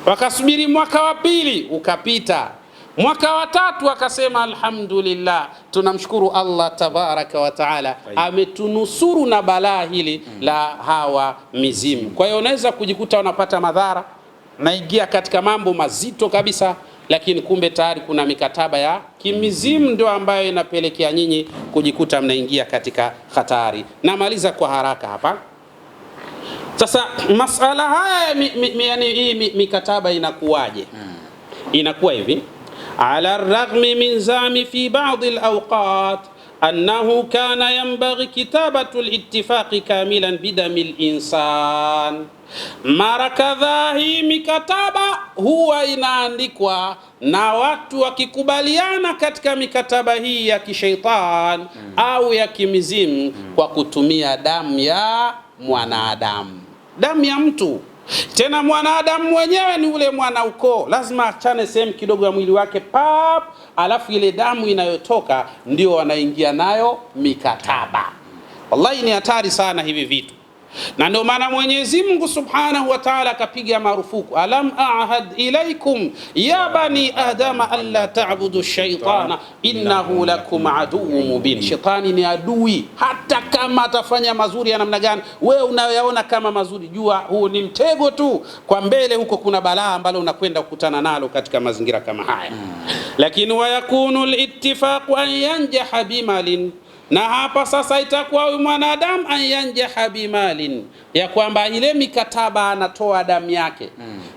Wakasubiri mwaka wa 2 ukapita, mwaka wa 3 akasema alhamdulillah, tunamshukuru Allah tabaraka wa taala, ametunusuru na balaa hili la hawa mizimu. Kwa hiyo unaweza kujikuta unapata madhara, naingia katika mambo mazito kabisa, lakini kumbe tayari kuna mikataba ya kimizimu ndio ambayo inapelekea nyinyi kujikuta mnaingia katika hatari. Namaliza kwa haraka hapa. Sasa masala haya yani hii mikataba inakuwaje? Inakuwa hivi: ala raghmi min zami fi ba'd al-awqat annahu kana yanbaghi kitabatu al-ittifaqi kamilan bidami al-insan. Mara kadhaa hii mikataba huwa inaandikwa na watu wakikubaliana katika mikataba hii ya kishaitan au ya kimizimu kwa kutumia damu ya mwanadamu, damu ya mtu. Tena mwanadamu mwenyewe ni ule mwanaukoo, lazima achane sehemu kidogo ya mwili wake pap, alafu ile damu inayotoka ndio wanaingia nayo mikataba. Wallahi ni hatari sana hivi vitu, na ndio maana Mwenyezi Mungu Subhanahu wa Ta'ala akapiga marufuku, alam a'had ilaikum ya bani adama alla ta'budu ash-shaytana innahu lakum aduwwun mubin. Shetani ni adui, hata kama atafanya mazuri ya namna gani wewe unayoyaona kama mazuri, jua huu ni mtego tu, kwa mbele huko kuna balaa ambalo unakwenda kukutana nalo katika mazingira kama haya. Lakini wayakunu al-ittifaqu an yanjaha bimalin, na hapa sasa itakuwa huyu mwanadamu ayanjaha bimalin, ya kwamba ile mikataba anatoa damu yake,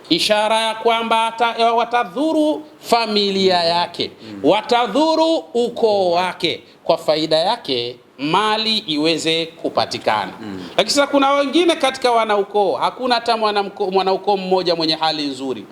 ishara ya kwamba watadhuru familia yake, watadhuru ukoo wake, kwa faida yake mali iweze kupatikana. Lakini sasa kuna wengine katika wanaukoo, hakuna hata mwanaukoo mmoja mwenye hali nzuri,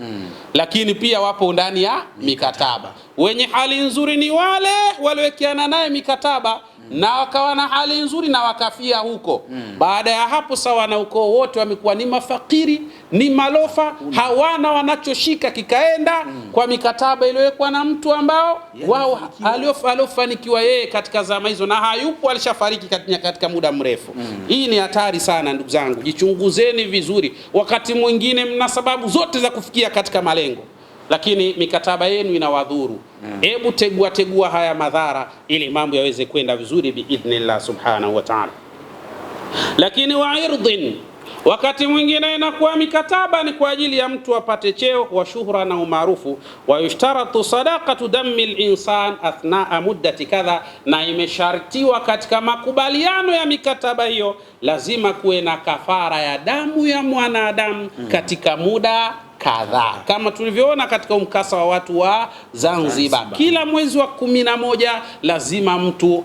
lakini pia wapo ndani ya mikataba. Wenye hali nzuri ni wale waliowekeana naye mikataba na wakawa na hali nzuri na wakafia huko. Baada ya hapo sawa, wanaukoo wote wamekuwa ni mafakiri, ni malofa, hawana wanachoshika, kikaenda kwa mikataba iliyowekwa na mtu ambao wao aliofanikiwa yeye katika zama hizo, na hayupo, alishafariki katika muda mrefu. Hii ni hatari sana ndugu zangu, jichunguzeni vizuri. Wakati mwingine mna sababu zote za kufikia katika malengo, lakini mikataba yenu inawadhuru. Hebu tegua haya madhara ili mambo yaweze kwenda vizuri biidhnillah subhanahu wa ta'ala. Lakini wa irdin, wakati mwingine inakuwa mikataba ni kwa ajili ya mtu apate cheo wa shuhra na umaarufu, wa yushtaratu sadaqatu dammi al-insan athnaa muddati kadha, na imeshartiwa katika makubaliano ya mikataba hiyo lazima kuwe na kafara ya damu ya mwanadamu katika muda kadhaa, kama tulivyoona katika mkasa wa watu wa Zanzibar. Kila mwezi wa 11 lazima mtu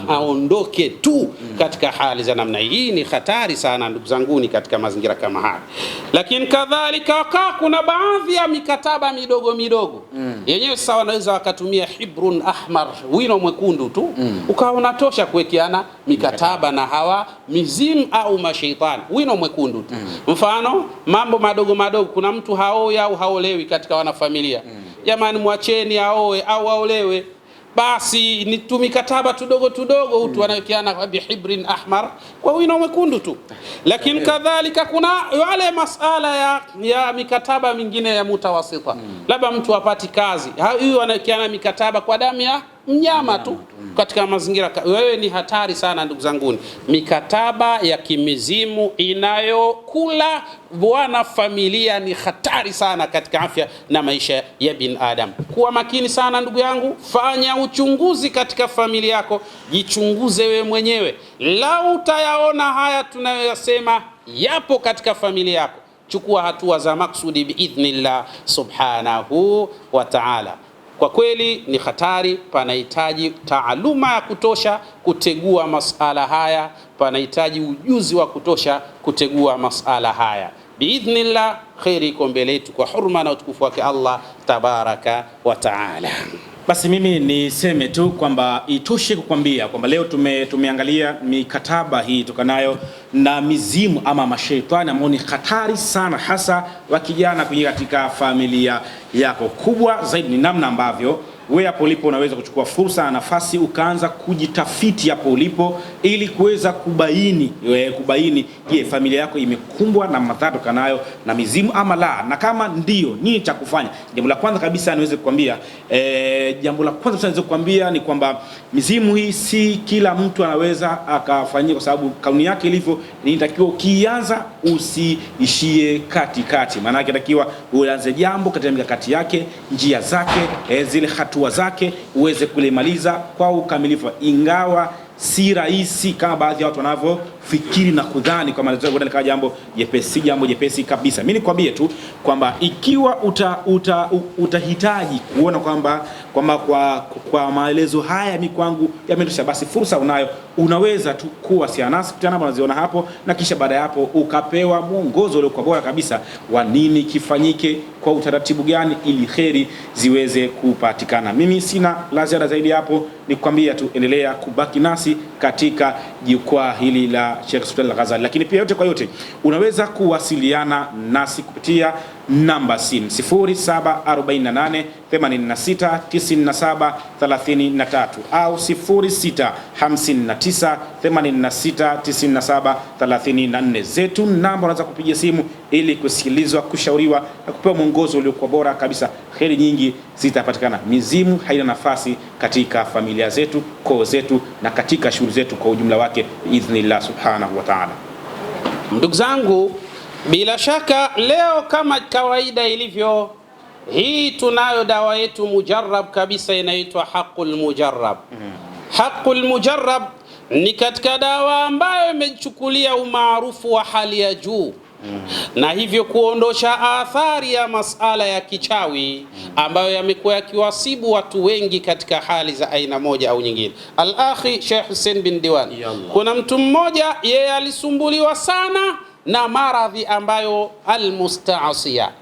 aondoke tu katika hali za namna hii. Ni hatari sana ndugu zanguni katika mazingira kama haya. Lakini kadhalika kuna baadhi ya mikataba midogo yenyewe sasa wanaweza wakatumia hibrun ahmar, wino mwekundu tu ukawa unatosha kuwekeana mikataba na hawa mizimu au mashaitani, wino mwekundu tu. Mfano mambo madogo madogo, kuna mtu haoi au haolewi katika wanafamilia, jamani mwacheni aoe au aolewe, basi ni tumikataba tudogo tudogo utu wanawekeana kwa bihibrin ahmar, kwa wino mwekundu tu. Lakini kadhalika kuna wale masala ya mikataba mingine ya mutawasita, labda mtu apati kazi, hiyo wanawekeana mikataba kwa damu ya mnyama tu katika mazingira. Wewe ni hatari sana ndugu zanguni, mikataba ya kimizimu inayokula wana familia ni hatari sana katika afya na maisha ya binadamu. Kuwa makini sana ndugu yangu, fanya uchunguzi katika familia yako, jichunguze wewe mwenyewe. Lau utayaona haya tunayoyasema yapo katika familia yako, chukua hatua za maksudi biidhnillah subhanahu wa ta'ala. Kwa kweli ni hatari, panahitaji taaluma ya kutosha kutegua masala haya, panahitaji ujuzi wa kutosha kutegua masala haya. Biidhnillah khairi iko mbele yetu kwa hurma na utukufu wake Allah tabaraka wa taala. Basi mimi niseme tu kwamba itoshe kukwambia kwamba leo tumeangalia mikataba hii tokanayo na mizimu ama mashaitani ambao ni hatari sana, hasa wakijana kuingia katika familia yako. Kubwa zaidi ni namna ambavyo wewe hapo ulipo unaweza kuchukua fursa na nafasi ukaanza kujitafiti hapo ulipo ili kuweza kubaini je, familia yako imekumbwa na madhara tokanayo na mizimu ama la, na kama ndio nini cha kufanya. Jambo la kwanza kabisa niweze kukwambia ni kwamba mizimu hii si kila mtu anaweza akafanyia, kwa sababu kanuni yake ilivyo inatakiwa ukianza usiishie katikati. Maana yake inatakiwa uanze jambo katika mikakati yake, njia zake, zile hatua zake uweze kulimaliza kwa ukamilifu, ingawa si rahisi kama baadhi ya watu wanavyofikiri na kudhani kwa maana zote ni jambo jepesi kabisa. Mimi nikwambie tu kwamba ikiwa utahitaji kuona kwamba kwa maelezo haya mimi kwangu yametosha, basi fursa unayo, unaweza tu kuwasiliana nasi kupitia namba unaziona hapo, na kisha baada ya hapo ukapewa mwongozo ulio bora kabisa wa nini kifanyike, kwa utaratibu gani ili kheri ziweze kupatikana. Mimi sina la ziada zaidi hapo, nikwambia tu endelea kubaki nasi katika jukwaa hili la Sheikh Sufyan Al-Ghazali. Lakini pia yote kwa yote unaweza kuwasiliana nasi kupitia namba simu 0748 86 97 33 au 06 59 86 97 34. Zetu namba unaweza kupiga simu ili kusikilizwa, kushauriwa na kupewa mwongozo uliokuwa bora kabisa. Kheri nyingi zitapatikana. Mizimu haina nafasi katika familia zetu, koo zetu na katika shughuli zetu kwa ujumla wake biidhnillah subhanahu wa ta'ala. Ndugu zangu, bila shaka leo kama kawaida ilivyo, hii tunayo dawa yetu mujarrab kabisa inaitwa Haqqul Mujarrab. Haqqul Mujarrab ni katika dawa ambayo imechukulia umaarufu wa hali ya juu na hivyo kuondosha athari ya masala ya kichawi ambayo yamekuwa yakiwasibu watu wengi katika hali za aina moja au nyingine. Al-akhi Sheikh Hussein bin Diwan, kuna mtu mmoja yeye alisumbuliwa sana na maradhi ambayo almustaasiya,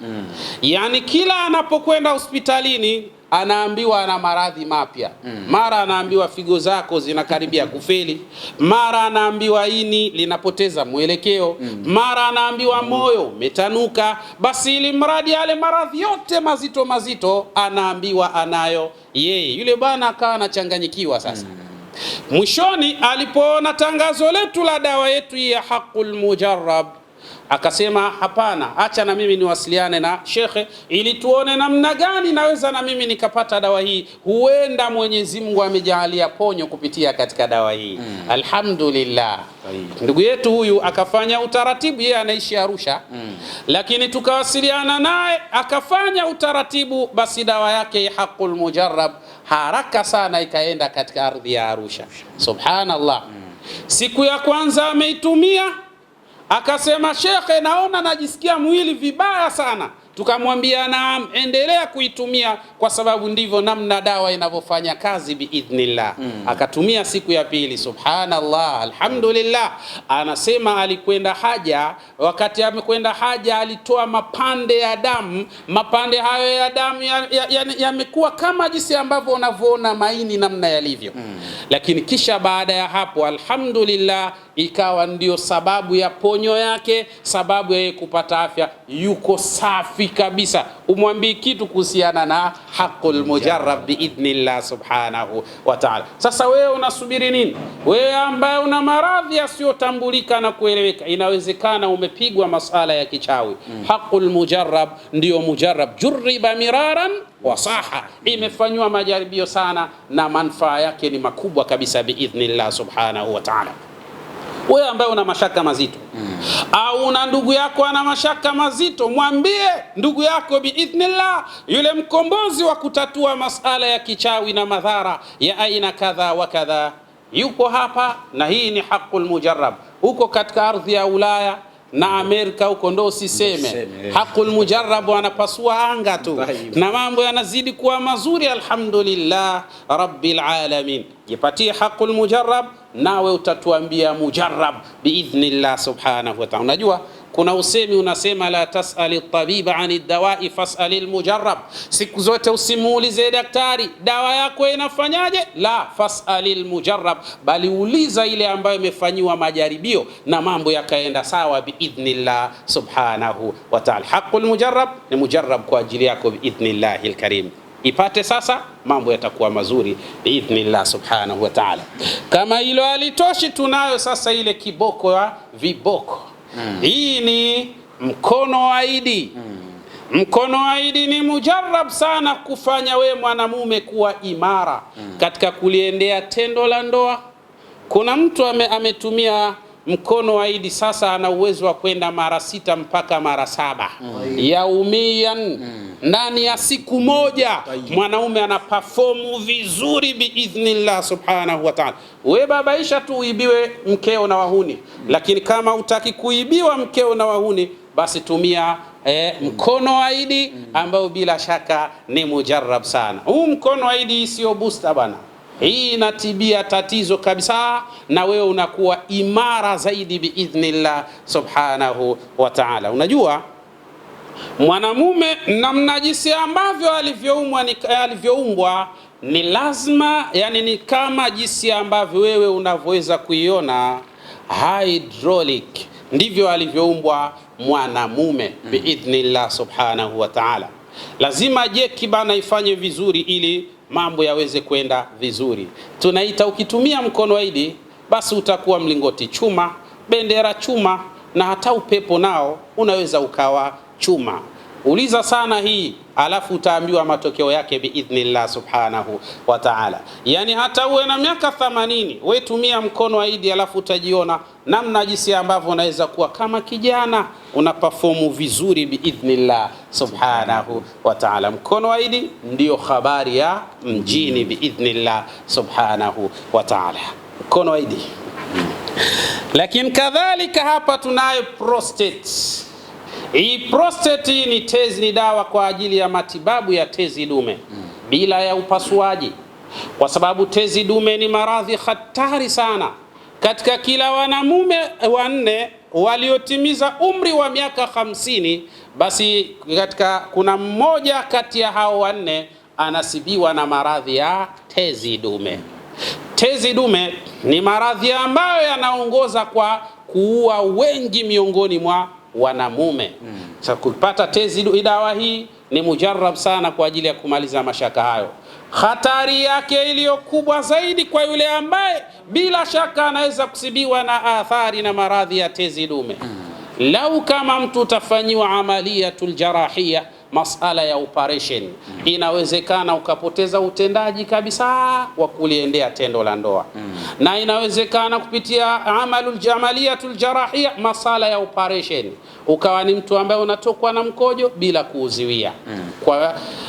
yani kila anapokwenda hospitalini anaambiwa ana maradhi mapya. Mara anaambiwa figo zako zinakaribia kufeli, mara anaambiwa ini linapoteza mwelekeo, mara anaambiwa moyo umetanuka. Basi ili mradi yale maradhi yote mazito anaambiwa anayo yeye. Yule bwana akawa anachanganyikiwa sasa. Mwishoni alipoona tangazo letu la dawa yetu ya Haqqul Mujarrab, akasema hapana, acha na mimi niwasiliane na shekhe ili tuone namna gani naweza na mimi nikapata dawa hii. Huenda Mwenyezi Mungu amejalia ponyo kupitia katika dawa hii. Alhamdulillah. Ndugu yetu huyu akafanya utaratibu, yeye anaishi Arusha, lakini tukawasiliana naye akafanya utaratibu, basi dawa yake Haqqul Mujarrab haraka sana ikaenda katika ardhi ya Arusha. Subhanallah. Siku ya kwanza ameitumia, akasema shekhe, naona najisikia mwili vibaya sana, tukamwambia naam, endelea kuitumia kwa sababu ndivyo namna dawa inavyofanya kazi biidhnillah. Akatumia siku ya pili, subhanallah, alhamdulillah. Anasema alikwenda haja, wakati amekwenda haja alitoa mapande ya damu. Mapande hayo ya damu yamekuwa kama jinsi ambavyo unavyoona maini namna yalivyo. Lakini kisha baada ya hapo, alhamdulillah, ikawa ndio sababu ya ponyo yake, sababu ya kupata afya, yuko safi kabisa. Umwambii kitu kuhusiana na haqqul mujarrab biidhnillah subhanahu wa ta'ala. Sasa wewe unasubiri nini? Wewe ambaye una maradhi yasiyotambulika na kueleweka, inawezekana umepigwa masala ya kichawi. Haqqul mujarrab ndio mujarrab, jurriba miraran wa saha, imefanywa majaribio sana na manufaa yake ni makubwa kabisa biidhnillah subhanahu wa ta'ala. Wewe ambaye una mashaka mazito au una ndugu yako ana mashaka mazito, mwambie ndugu yako biidhnillah, yule mkombozi wa kutatua masala ya kichawi na madhara ya aina kadha wa kadha yuko hapa, na hii ni haqqul mujarrab. Huko katika ardhi ya Ulaya na Amerika huko ndo usiseme. Haqqul mujarrab anapasua anga tu na mambo yanazidi kuwa mazuri, alhamdulillah rabbil alamin. Jipatie haqqul mujarrab, nawe utatuambia mujarrab biidhnillah subhanahu wa ta'ala. Unajua kuna usemi unasema, la tas'ali tabiba ani dawai fas'ali almujarrab. Siku zote usimuulize daktari dawa yako inafanyaje, la, fas'ali almujarrab, bali uliza ile ambayo imefanyiwa majaribio na mambo yakaenda sawa biidhnillah subhanahu wa ta'ala. Haqqul mujarrab ni mujarrab kwa ajili yako biidhnillahil karim. Ipate sasa, mambo yatakuwa mazuri biidhnillah subhanahu wa ta'ala. Kama hilo halitoshi, tunayo sasa ile kiboko ya viboko. Hii ni mkono wa Idi. Mkono wa Idi ni mujarrab sana kufanya we mwanamume kuwa imara katika kuliendea tendo la ndoa. Kuna mtu ametumia mkono wa Idi, sasa ana uwezo wa kwenda mara 6 mpaka mara 7 yaumian, ndani ya siku moja mwanaume ana perform vizuri biidhnillah subhanahu wa ta'ala. We babaisha tu uibiwe mkeo na wahuni, lakini kama utaki kuibiwa mkeo na wahuni, basi tumia mkono wa Idi ambao bila shaka ni mujarrab sana. Huu mkono wa Idi sio booster bana. Hii inatibia tatizo kabisa, na wewe unakuwa imara zaidi biidhnillah subhanahu wa ta'ala. Unajua mwanamume namna jinsi ambavyo alivyoumbwa ni lazima, yani ni kama jinsi ambavyo wewe unavyoweza kuiona hydraulic, ndivyo alivyoumbwa mwanamume biidhnillah subhanahu wa ta'ala. Lazima jeki bana ifanye vizuri ili mambo yaweze kwenda vizuri. Tunaita ukitumia mkono wa Idi, basi utakuwa mlingoti chuma, bendera chuma, na hata upepo nao unaweza ukawa chuma. Uliza sana hii, alafu utaambiwa matokeo yake biidhnillah subhanahu wa ta'ala. Yani hata uwe na miaka 80, wewe tumia mkono wa Idi, alafu utajiona namna jinsi ambavyo unaweza kuwa kama kijana, una perform vizuri biidhnillah subhanahu wa ta'ala. Mkono wa Idi ndio habari ya mjini biidhnillah subhanahu wa ta'ala. Mkono wa Idi. Lakini kadhalika hapa tunayo prostate. Hii prostate ni tezi, ni dawa kwa ajili ya matibabu ya tezi dume bila ya upasuaji, kwa sababu tezi dume ni maradhi hatari sana. Katika kila wanamume 4 waliotimiza umri wa miaka 50, basi kuna mmoja kati ya hao 4 anasibiwa na maradhi ya tezi dume. Tezi dume ni maradhi ambayo yanaongoza kwa kuua wengi miongoni mwa wanamume. Sasa kupata tezi, dawa hii ni mujarrab sana kwa ajili ya kumaliza mashaka hayo. Hatari yake iliyo kubwa zaidi kwa yule ambaye bila shaka anaweza kusibiwa na athari na maradhi ya tezi dume. Lau kama mtu utafanyiwa amaliyatul jarahia, masala ya operation, inawezekana ukapoteza utendaji kabisa wa kuliendea tendo la ndoa. Na inawezekana kupitia amaliyatul jarahia, masala ya operation, ukawa ni mtu ambaye unatokwa na mkojo bila kuuziwia.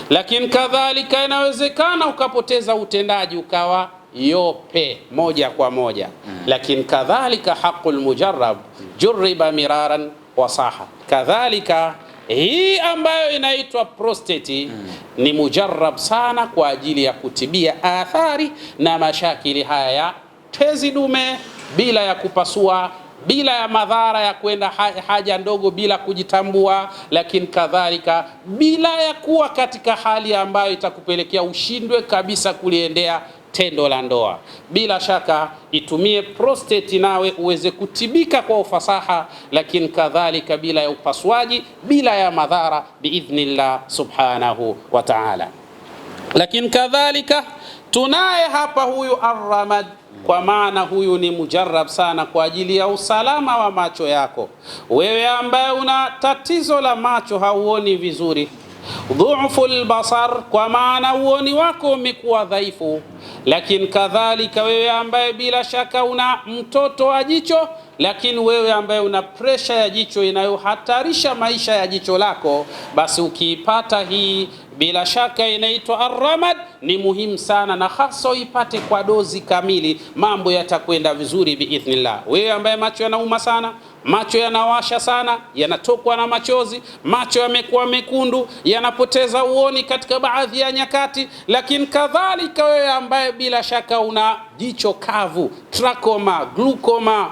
Lakini kadhalika inawezekana ukapoteza utendaji ukawa yope moja kwa moja. Lakini kadhalika haqqul mujarrab jurriba miraran wa saha. Kadhalika hii ambayo inaitwa prostate ni mujarrab sana kwa ajili ya kutibia athari na mashakili haya ya tezi dume bila ya kupasua, bila ya madhara ya kwenda haja ndogo bila kujitambua, lakini kadhalika bila ya kuwa katika hali ambayo itakupelekea ushindwe kabisa kuliendea tendo la ndoa. Bila shaka itumie prostate nawe uweze kutibika kwa ufasaha, lakini kadhalika bila ya upasuaji, bila ya madhara biidhnillah subhanahu wa ta'ala. Lakini kadhalika tunaye hapa huyu arramad, kwa maana huyu ni mujarrab sana kwa ajili ya usalama wa macho yako. Wewe ambaye una tatizo la macho, hauoni vizuri, dhu'ful basar, kwa maana uoni wako umekuwa dhaifu. Lakini kadhalika wewe ambaye bila shaka una mtoto wa jicho, lakini wewe ambaye una presha ya jicho inayohatarisha maisha ya jicho lako, basi ukiipata hii bila shaka inaitwa arramad, ni muhimu sana, na hasa ipate kwa dozi kamili, mambo yatakwenda vizuri biidhnillah. Wewe ambaye macho yanauma sana, macho yanawasha sana, yanatokwa na machozi, macho yamekuwa mekundu, yanapoteza uoni katika baadhi ya nyakati, lakini kadhalika wewe ambaye bila shaka una jicho kavu, trachoma, glaucoma,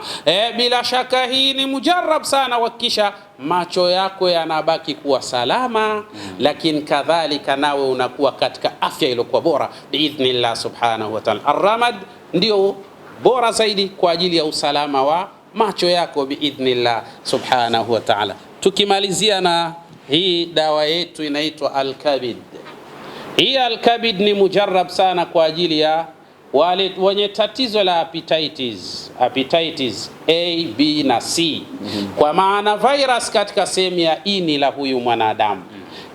bila shaka hii ni mujarrab sana, hakikisha macho yako yanabaki kuwa salama, lakini kadhalika nawe unakuwa katika afya iliyokuwa bora biidhnillah subhanahu wa ta'ala. Arramad ndio bora zaidi kwa ajili ya usalama wa macho yako biidhnillah subhanahu wa ta'ala. Tukimalizia na hii dawa yetu inaitwa Al-Kabid. Hii Al-Kabid ni mujarrab sana kwa ajili ya wale wenye tatizo la hepatitis A, B na C, kwa maana virus katika sehemu ya ini la huyu mwanadamu.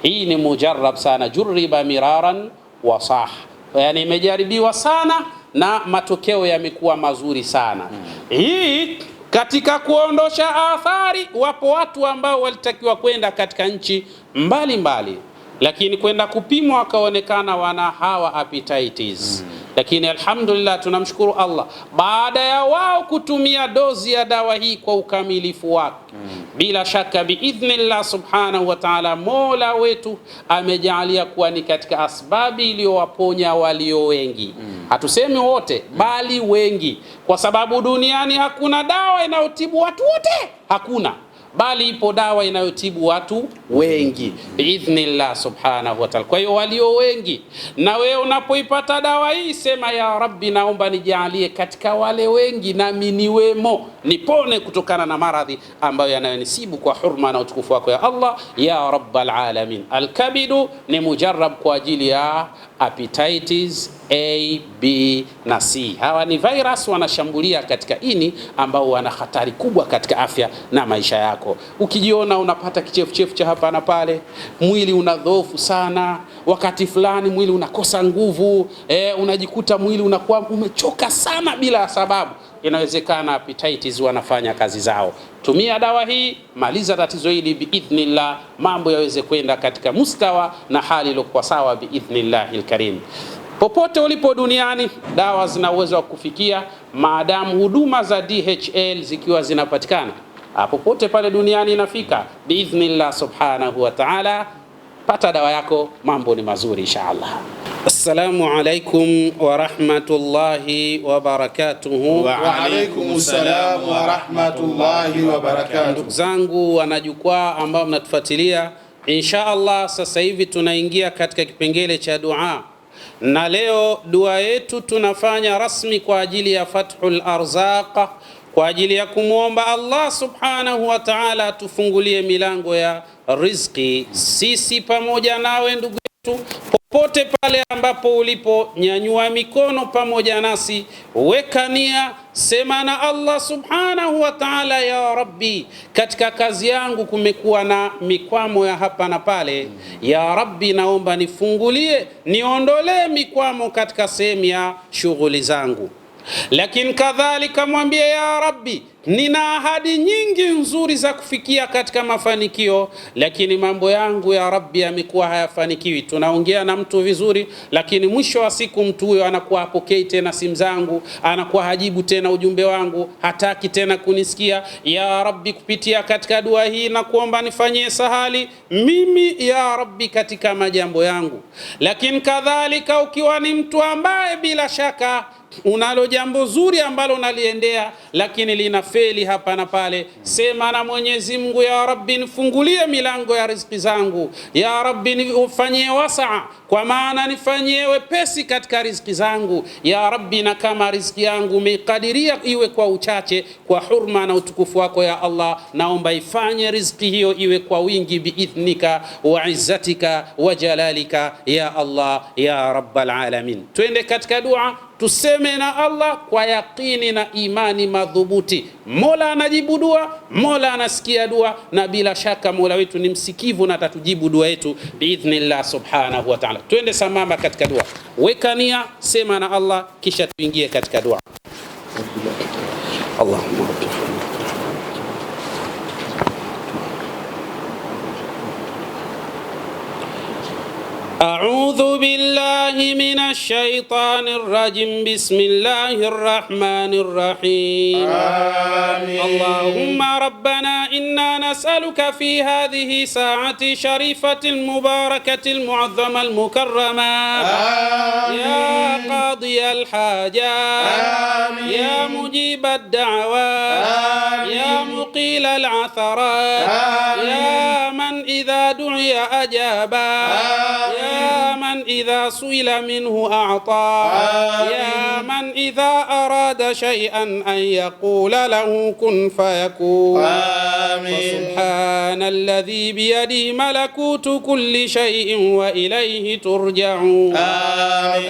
Hii ni mujarrab sana, jurriba miraran wa sah, yani imejaribiwa sana na matokeo yamekuwa mazuri sana. Hii katika kuondosha athari, wapo watu ambao walitakiwa kwenda katika nchi mbalimbali, lakini kwenda kupimwa wakaonekana wana hawa hepatitis. Lakini alhamdulillah, tunamshukuru Allah, baada ya wao kutumia dozi ya dawa hii kwa ukamilifu wake, bila shaka biidhnillah subhanahu wa ta'ala, Mola wetu amejalia kuwa ni katika asbabi iliyowaponya walio wengi. Hatusemi wote, bali wengi, kwa sababu duniani hakuna dawa inayotibu watu wote, hakuna, bali ipo dawa inayotibu watu wengi biidhnillah subhanahu wa ta'ala. Kwa hiyo walio wengi, na wewe unapoipata dawa hii sema ya Rabbi, naomba nijalie katika wale wengi nami niwemo, nipone kutokana na maradhi ambayo yanayonisibu kwa hurma na utukufu wako ya Allah ya rabbal alamin. Al-Kabidu ni mujarrab kwa ajili ya hepatitis A, B na C. Hawa ni virus wanashambulia katika ini ambao wana hatari kubwa katika afya na maisha yako. Ukijiona unapata kichefuchefu cha hapa na pale, mwili unadhoofu sana, wakati fulani mwili unakosa nguvu, unajikuta mwili unakuwa umechoka sana bila sababu, inawezekana hepatitis wanafanya kazi zao. Tumia dawa hii, maliza tatizo hili biidhnillah, mambo yaweze kwenda katika mustawa na hali iliyokuwa sawa biidhnillahil karim. Popote ulipo duniani, dawa zina uwezo wa kufikia maadamu huduma za DHL zikiwa zinapatikana. Popote pale duniani inafika biidhnillah subhanahu wa ta'ala. Pata dawa yako, mambo ni mazuri inshallah. Assalamu alaikum wa rahmatullahi wa barakatuhu. Wa alaikum salam wa rahmatullahi wa barakatuhu. Ndugu zangu wanajukwaa ambao mnatufuatilia, inshallah sasa hivi tunaingia katika kipengele cha dua, na leo dua yetu tunafanya rasmi kwa ajili ya fathul arzaq, kwa ajili ya kumwomba Allah subhanahu wa ta'ala atufungulie milango ya riziki, sisi pamoja nawe ndugu yetu. Popote pale ambapo ulipo, nyanyua mikono pamoja nasi, weka nia, sema na Allah subhanahu wa ta'ala, ya Rabbi, katika kazi yangu kumekuwa na mikwamo ya hapa na pale, ya Rabbi naomba nifungulie, niondolee mikwamo katika sehemu ya shughuli zangu. Lakini kadhalika mwambie ya Rabbi, nina ahadi nyingi nzuri za kufikia katika mafanikio, lakini mambo yangu ya Rabbi yamekuwa hayafanikiwi. Tunaongea na mtu vizuri, lakini mwisho wa siku mtu huyo anakuwa hapokei tena simu zangu, anakuwa hajibu tena ujumbe wangu, hataki tena kunisikia. Ya Rabbi, kupitia katika dua hii na kuomba nifanyie sahali mimi ya Rabbi katika majambo yangu. Lakini kadhalika ukiwa ni mtu ambaye bila shaka unalo jambo zuri ambalo unaliendea lakini lina feli hapa na pale, sema na Mwenyezi Mungu, ya Rabbi nifungulie milango ya riziki zangu, ya Rabbi nifanyie wasaa, kwa maana nifanyie wepesi katika riziki zangu ya Rabbi, na kama riziki yangu umeikadiria iwe kwa uchache, kwa hurma na utukufu wako ya Allah, naomba ifanye riziki hiyo iwe kwa wingi biidhnika wa izzatika wa jalalika ya Allah ya Rabbal alamin. Twende katika dua, tuseme na Allah kwa yaqini na imani madhubuti. Mola anajibu dua, Mola anasikia dua, na bila shaka Mola wetu ni msikivu na atatujibu dua yetu biidhnillah subhanahu wa ta'ala. Twende samama katika dua, weka nia, sema na Allah, kisha tuingie katika dua. Allahumma أعوذ بالله من الشيطان الرجيم. بسم الله الرحمن الرحيم. آمين. اللهم ربنا إنا نسألك في هذه ساعة شريفة المباركة المعظمة المكرمة. آمين. يا قاضي الحاجات. آمين. يا مجيب الدعوات. آمين. يا مقيل العثرات. آمين. يا من إذا دعي أجابا. يا من إذا سئل منه أعطى. يا من إذا أراد شيئا أن يقول له كن فيكون. فسبحان الذي بيده ملكوت كل شيء وإليه ترجعون.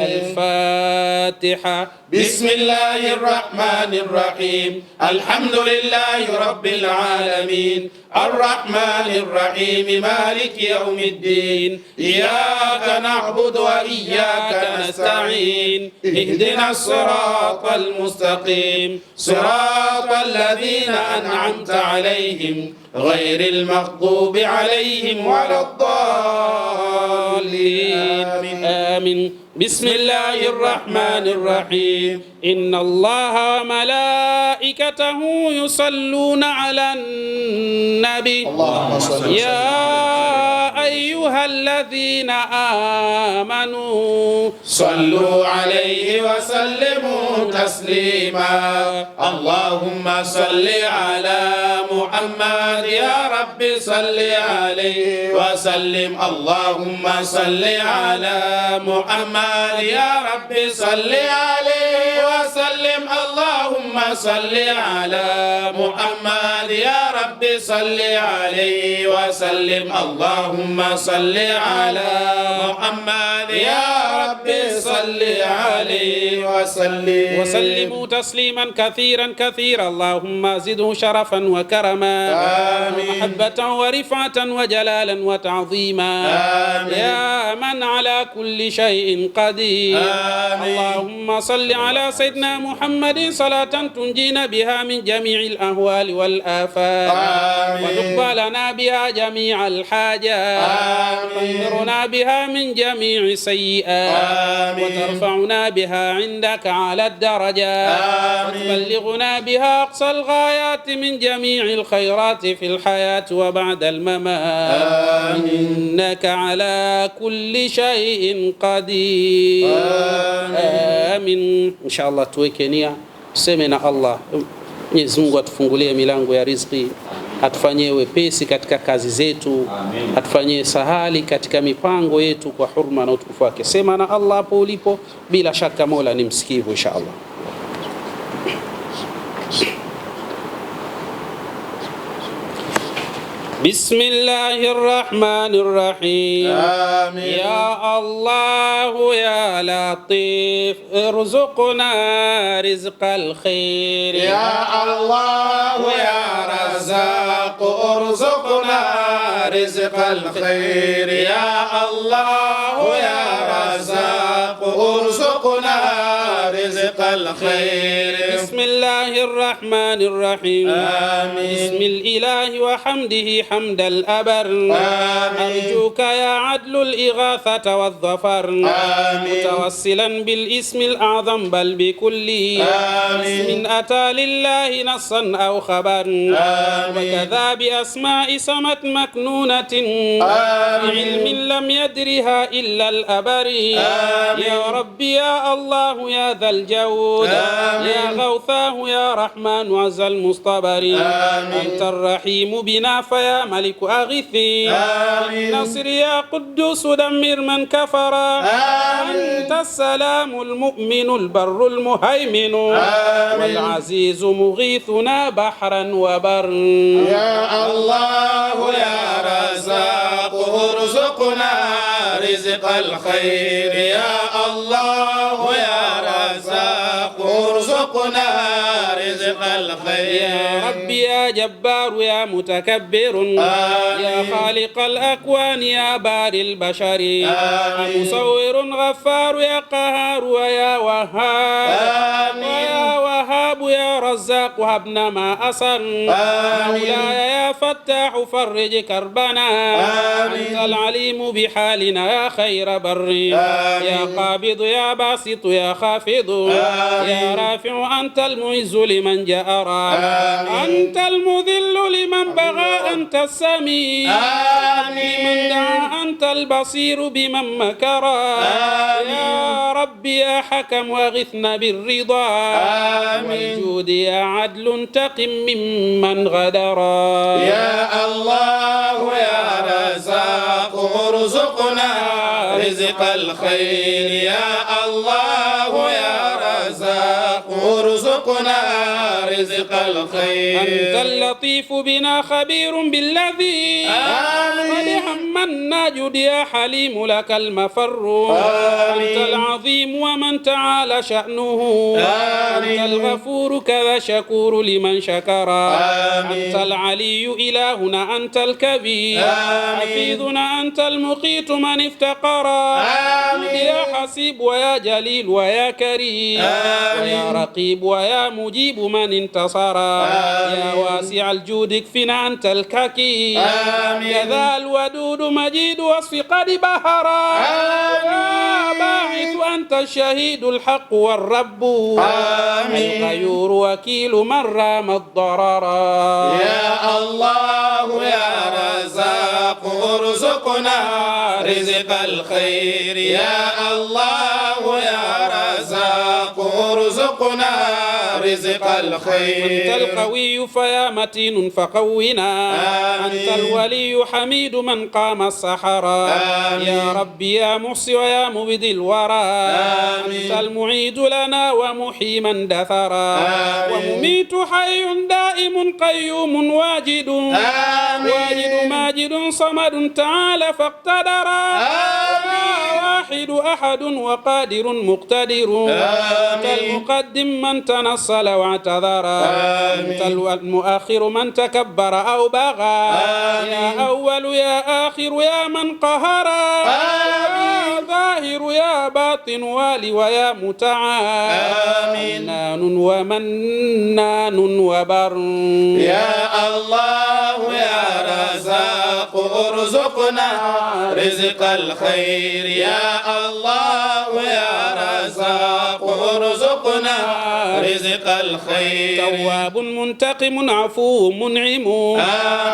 الفاتحة. بسم الله الرحمن الرحيم. الحمد لله رب العالمين الرحمن الرحيم مالك يوم الدين. إياك نعبد وإياك نستعين. اهدنا الصراط المستقيم صراط الذين أنعمت عليهم غير المغضوب عليهم ولا الضالين. آمين. بسم الله الرحمن الرحيم. إن الله وملائكته يصلون على النبي. يا أيها الذين آمنوا صلوا عليه وسلموا تسليما. اللهم صل على محمد يا رب صل عليه وسلم. اللهم صل على محمد يا رب صل عليه وسلم. اللهم صل على محمد يا رب صل عليه وسلم. اللهم صل على محمد يا رب صل عليه وسلم. وسلموا تسليما كثيرا كثيرا. اللهم زده شرفا وكرما. آمين. ومحبة ورفعة وجلالا وتعظيما. آمين. يا من على كل شيء قدير. آمين. اللهم صل على سيدنا محمد صلاة تنجينا بها من جميع الأهوال والآفات. وتقبل لنا بها جميع الحاجات. وتنذرنا بها من جميع السيئات. وترفعنا بها عندك على الدرجات. وتبلغنا بها أقصى الغايات من جميع الخيرات في الحياة وبعد الممات. إنك على كل شيء قدير. آمين. إن شاء الله tuweke nia, tuseme na Allah, Mwenyezi Mungu atufungulie milango ya riziki, atufanyie wepesi katika kazi zetu, atufanyie sahali katika mipango yetu kwa hurma na utukufu wake. Sema na Allah hapo ulipo, bila shaka Mola ni msikivu insha Allah. بسم الله الرحمن الرحيم. آمين. يا الله يا لطيف ارزقنا رزق الخير. يا الله يا رزاق ارزقنا رزق الخير. يا الله يا رزاق ارزقنا رزق الخير. بسم الله الرحمن الرحيم. آمين. بسم الإله وحمده حمد الأبر. آمين. أرجوك يا عدل الإغاثة والظفر. آمين. متوسلا بالاسم الأعظم بل بكل اسم أتى لله نصا أو خبر. وكذا بأسماء سمت مكنونة بعلم لم يدرها إلا الأبر. يا ربي يا الله يا ذا الجود يا غوثاه يا رحمن عز المصطبر. أنت الرحيم بنا فيا ملك أغثي. نصر يا قدوس دمر من كفر. أنت السلام المؤمن البر المهيمن والعزيز مغيثنا بحرا وبر. يا الله يا رزاق ارزقنا رزق الخير. يا الله يا رزاق ارزقنا رزق الخير. يا ربي يا جبار يا متكبر يا خالق الأكوان يا باري البشر. يا مصور غفار يا قهار ويا وهاب ويا وهاب يا رزاق هبنا ما أسر. مولاي يا فتاح فرج كربنا. أنت العليم بحالنا يا خير بر. يا قابض يا باسط يا خافض يا رافع أنت المعز لمن جأر. أنت المذل لمن بغى أنت السميع لمن دعا أنت البصير بمن مكر. يا ربي يا حكم واغثنا بالرضا والجود يا عدل انتقم ممن غدر. يا الله يا رزاق ارزقنا رزق الخير. يا الله يا رزاق ارزقنا رزق الخير. أنت اللطيف بنا خبير بالذي قد همنا جد يا حليم لك المفر. أنت العظيم ومن تعالى شأنه. أنت الغفور كذا شكور لمن شكر. أنت العلي إلهنا أنت الكبير. حفيظنا أنت المقيت من افتقر. يا حسيب ويا جليل ويا كريم ويا رقيب ويا مجيب من انتصر. يا واسع الجود اكفنا أنت الككي. كذا الودود مجيد وصف قد بهر. يا باعث أنت الشهيد الحق والرب. الغيور وكيل من رام الضرر. يا الله يا رزاق ارزقنا رزق الخير. يا الله يا رزاق ارزقنا رزق الخير. أنت القوي فيا متين فقونا. أنت الولي حميد من قام السحرا. يا ربي يا محصي ويا مبدي الورى. أنت المعيد لنا ومحيي من دثرا. ومميت حي دائم قيوم واجد واجد ماجد صمد تعالى فاقتدرا. واحد أحد وقادر مقتدر. أنت المقدم من تنصل واعتذر. أنت المؤخر من تكبر أو بغى. يا أول يا آخر يا من قهر. يا ظاهر يا باطن والي ويا متعال. منان ومنان وبر. يا الله يا رزاق ارزقنا رزق الخير. يا الله يا رزاق ارزقنا رزق الخير. تواب منتقم عفو منعم.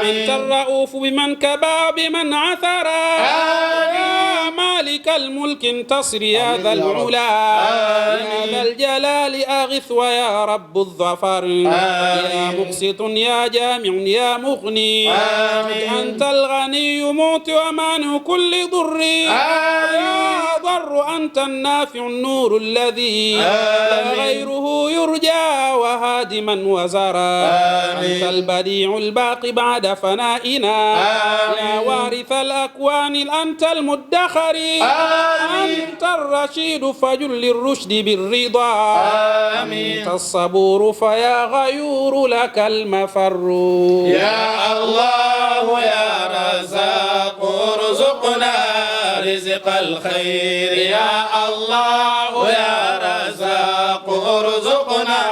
أنت الرؤوف بمن كبى بمن عثر. يا مالك الملك انتصر يا ذا العلا. يا ذا الجلال أغث ويا رب الظفر. يا مقسط يا جامع يا مغني. أنت الغني موت ومانع كل ضر. يا ضر أنت النافع النور الذي لا غيره يرجى وهادما وزرا. أنت البديع الباقي بعد فنائنا. يا وارث الأكوان أنت المدخر. أنت الرشيد فجل الرشد بالرضا. أنت الصبور فيا غيور لك المفر. يا الله يا رزاق ارزقنا رزق الخير يا الله يا رزاق ارزقنا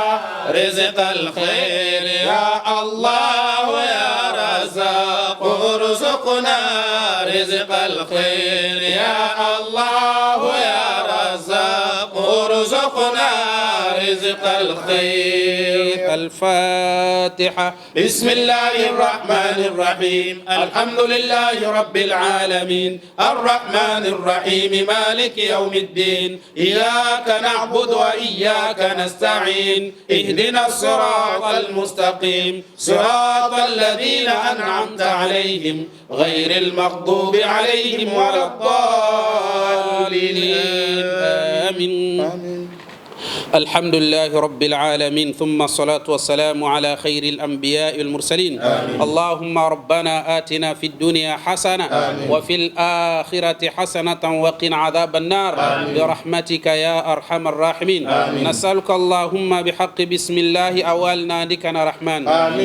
رزق الخير يا الله يا رزاق ارزقنا رزق الخير يا الله يا رزاق ارزقنا رزق الخير. الفاتحة. بسم الله الرحمن الرحيم الحمد لله رب العالمين الرحمن الرحيم مالك يوم الدين إياك نعبد وإياك نستعين اهدنا الصراط المستقيم صراط الذين أنعمت عليهم غير المغضوب عليهم ولا الضالين آمين. الحمد لله رب العالمين ثم الصلاة والسلام على خير الأنبياء والمرسلين. اللهم ربنا آتنا في الدنيا حسنة وفي الآخرة حسنة وقنا عذاب النار برحمتك يا أرحم الراحمين. نسألك اللهم بحق بسم الله أولنا لكنا رحمن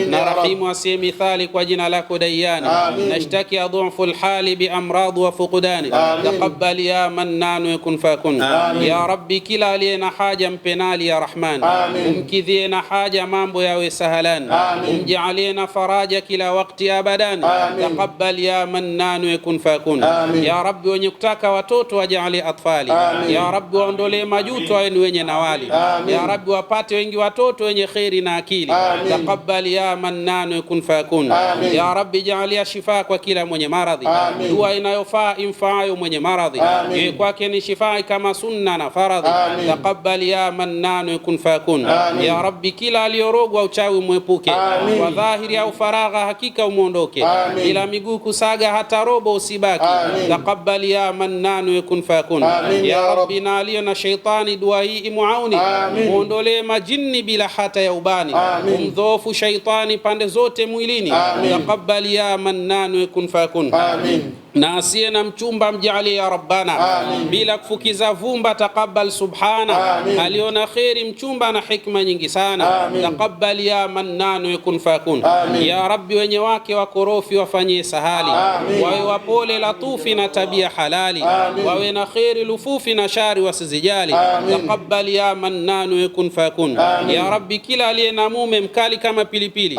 نرحيم وسي مثالك وجنا لك ديان نشتكي ضعف الحال بأمراض وفقدان تقبل يا منان يكن فاكن يا ربي كلا لنا حاجة mpenali ya Rahman, umkidhie na haja mambo yawe sahalan, umjaalie na faraja kila wakati abadan. Taqabbal ya Mannan yakun fakun. Ya Rabbi, wenye kutaka watoto wajaalie atfali. Ya Rabbi, waondolee majuto wawe ni wenye nawali. Ya Rabbi, wapate wengi watoto wenye khairi na akili. Taqabbal ya Mannan yakun fakun. Ya Rabbi, jaalia shifa kwa kila mwenye maradhi. Dua inayofaa imfaayo mwenye maradhi, iwe kwake ni shifa kama sunna na faradhi. Taqabbal ya Mannan yakun fakun. Ya Rabbi, kila aliyorogwa uchawi mwepuke, kwa dhahiri au faragha hakika umuondoke, ila miguu kusaga hata robo usibaki. Taqabbal ya Mannan yakun fakun. Ya Rabbi, na aliyo na shaitani dua hii imuauni, muondolee majini bila hata ya ubani, umdhofu shaitani pande zote mwilini. Taqabbal ya Mannan yakun fakun. Na asiye na mchumba mjalie ya Rabbana, bila kufukiza vumba. Taqabbal subhana, aliona khairi mchumba na hikma nyingi sana. Taqabbal ya Mannan yakun fakun. Ya Rabbi, wenye wake wakorofi wafanyie sahali, wawe wapole latufi na tabia halali, wawe na khairi lufufi na shari wasizijali. Taqabbal ya Mannan yakun fakun. Ya Rabbi, kila aliye na mume mkali kama pilipili,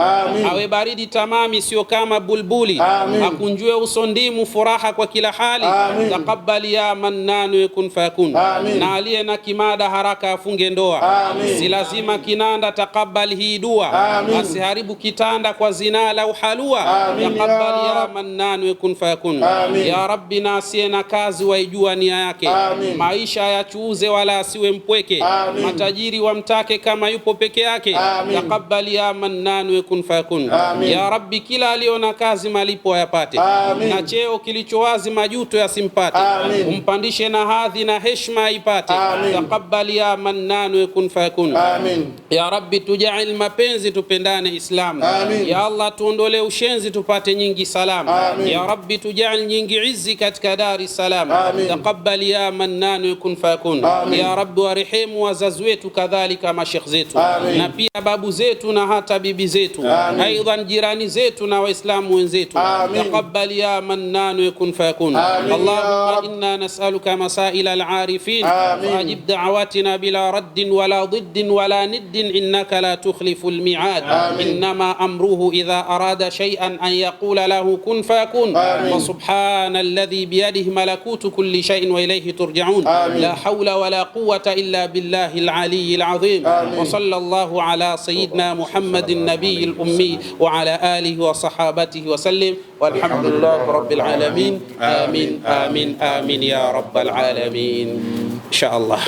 awe baridi tamami sio kama bulbuli, akunjue uso ndimu furaha kwa kila hali. Taqabbal ya Mannan yakun fakun. Na aliye na kimada haraka afunge ndoa, si lazima kinanda. Taqabbal hii dua, asiharibu kitanda kwa zina la uhalua. Taqabbal ya Mannan yakun fakun. Ya Rabbi, na asiye na kazi waijua nia yake, maisha yachuuze wala asiwe mpweke, matajiri wamtake kama yupo peke yake. Taqabbal ya Mannan yakun fakun. Ya Rabbi, kila aliona kazi malipo ayapate, na cheo kilicho wazi majuto yasimpate, umpandishe na hadhi na heshima ipate. Taqabbal ya Mannan yakun fakun. Ya Rabbi, tujail mapenzi tupendane Islam. Ya Allah, tuondole ushenzi tupate nyingi salam. Ya Rabbi, tujail nyingi izzi katika Dar es Salaam. Taqabbal ya Mannan yakun fakun. Ya Rabbi, warehemu wazazi wetu kadhalika mashekh zetu, na pia babu zetu na hata bibi zetu, aidan jirani zetu na waislamu wenzetu. Taqabbal ya Mannan yakun fakun. Allahumma inna nas'aluka masail al-arifin fajib da'awatina bila raddin wala diddin wala niddin innaka la tukhlifu al-mi'ad. Innama amruhu idha arada shay'an an yaqula lahu kun fakun. Wa subhana alladhi biyadihi malakutu kulli shay'in wa ilayhi turja'un. La hawla wala quwwata illa billahi al-'aliyyi al-'azim. Wa sallallahu ala sayyidina Muhammadin nabiyil ummi wa ala alihi wa sahabatihi wa sallim. Walhamdulillahi rabbil alamin. Amin amin amin ya rabbal alamin. Inshallah.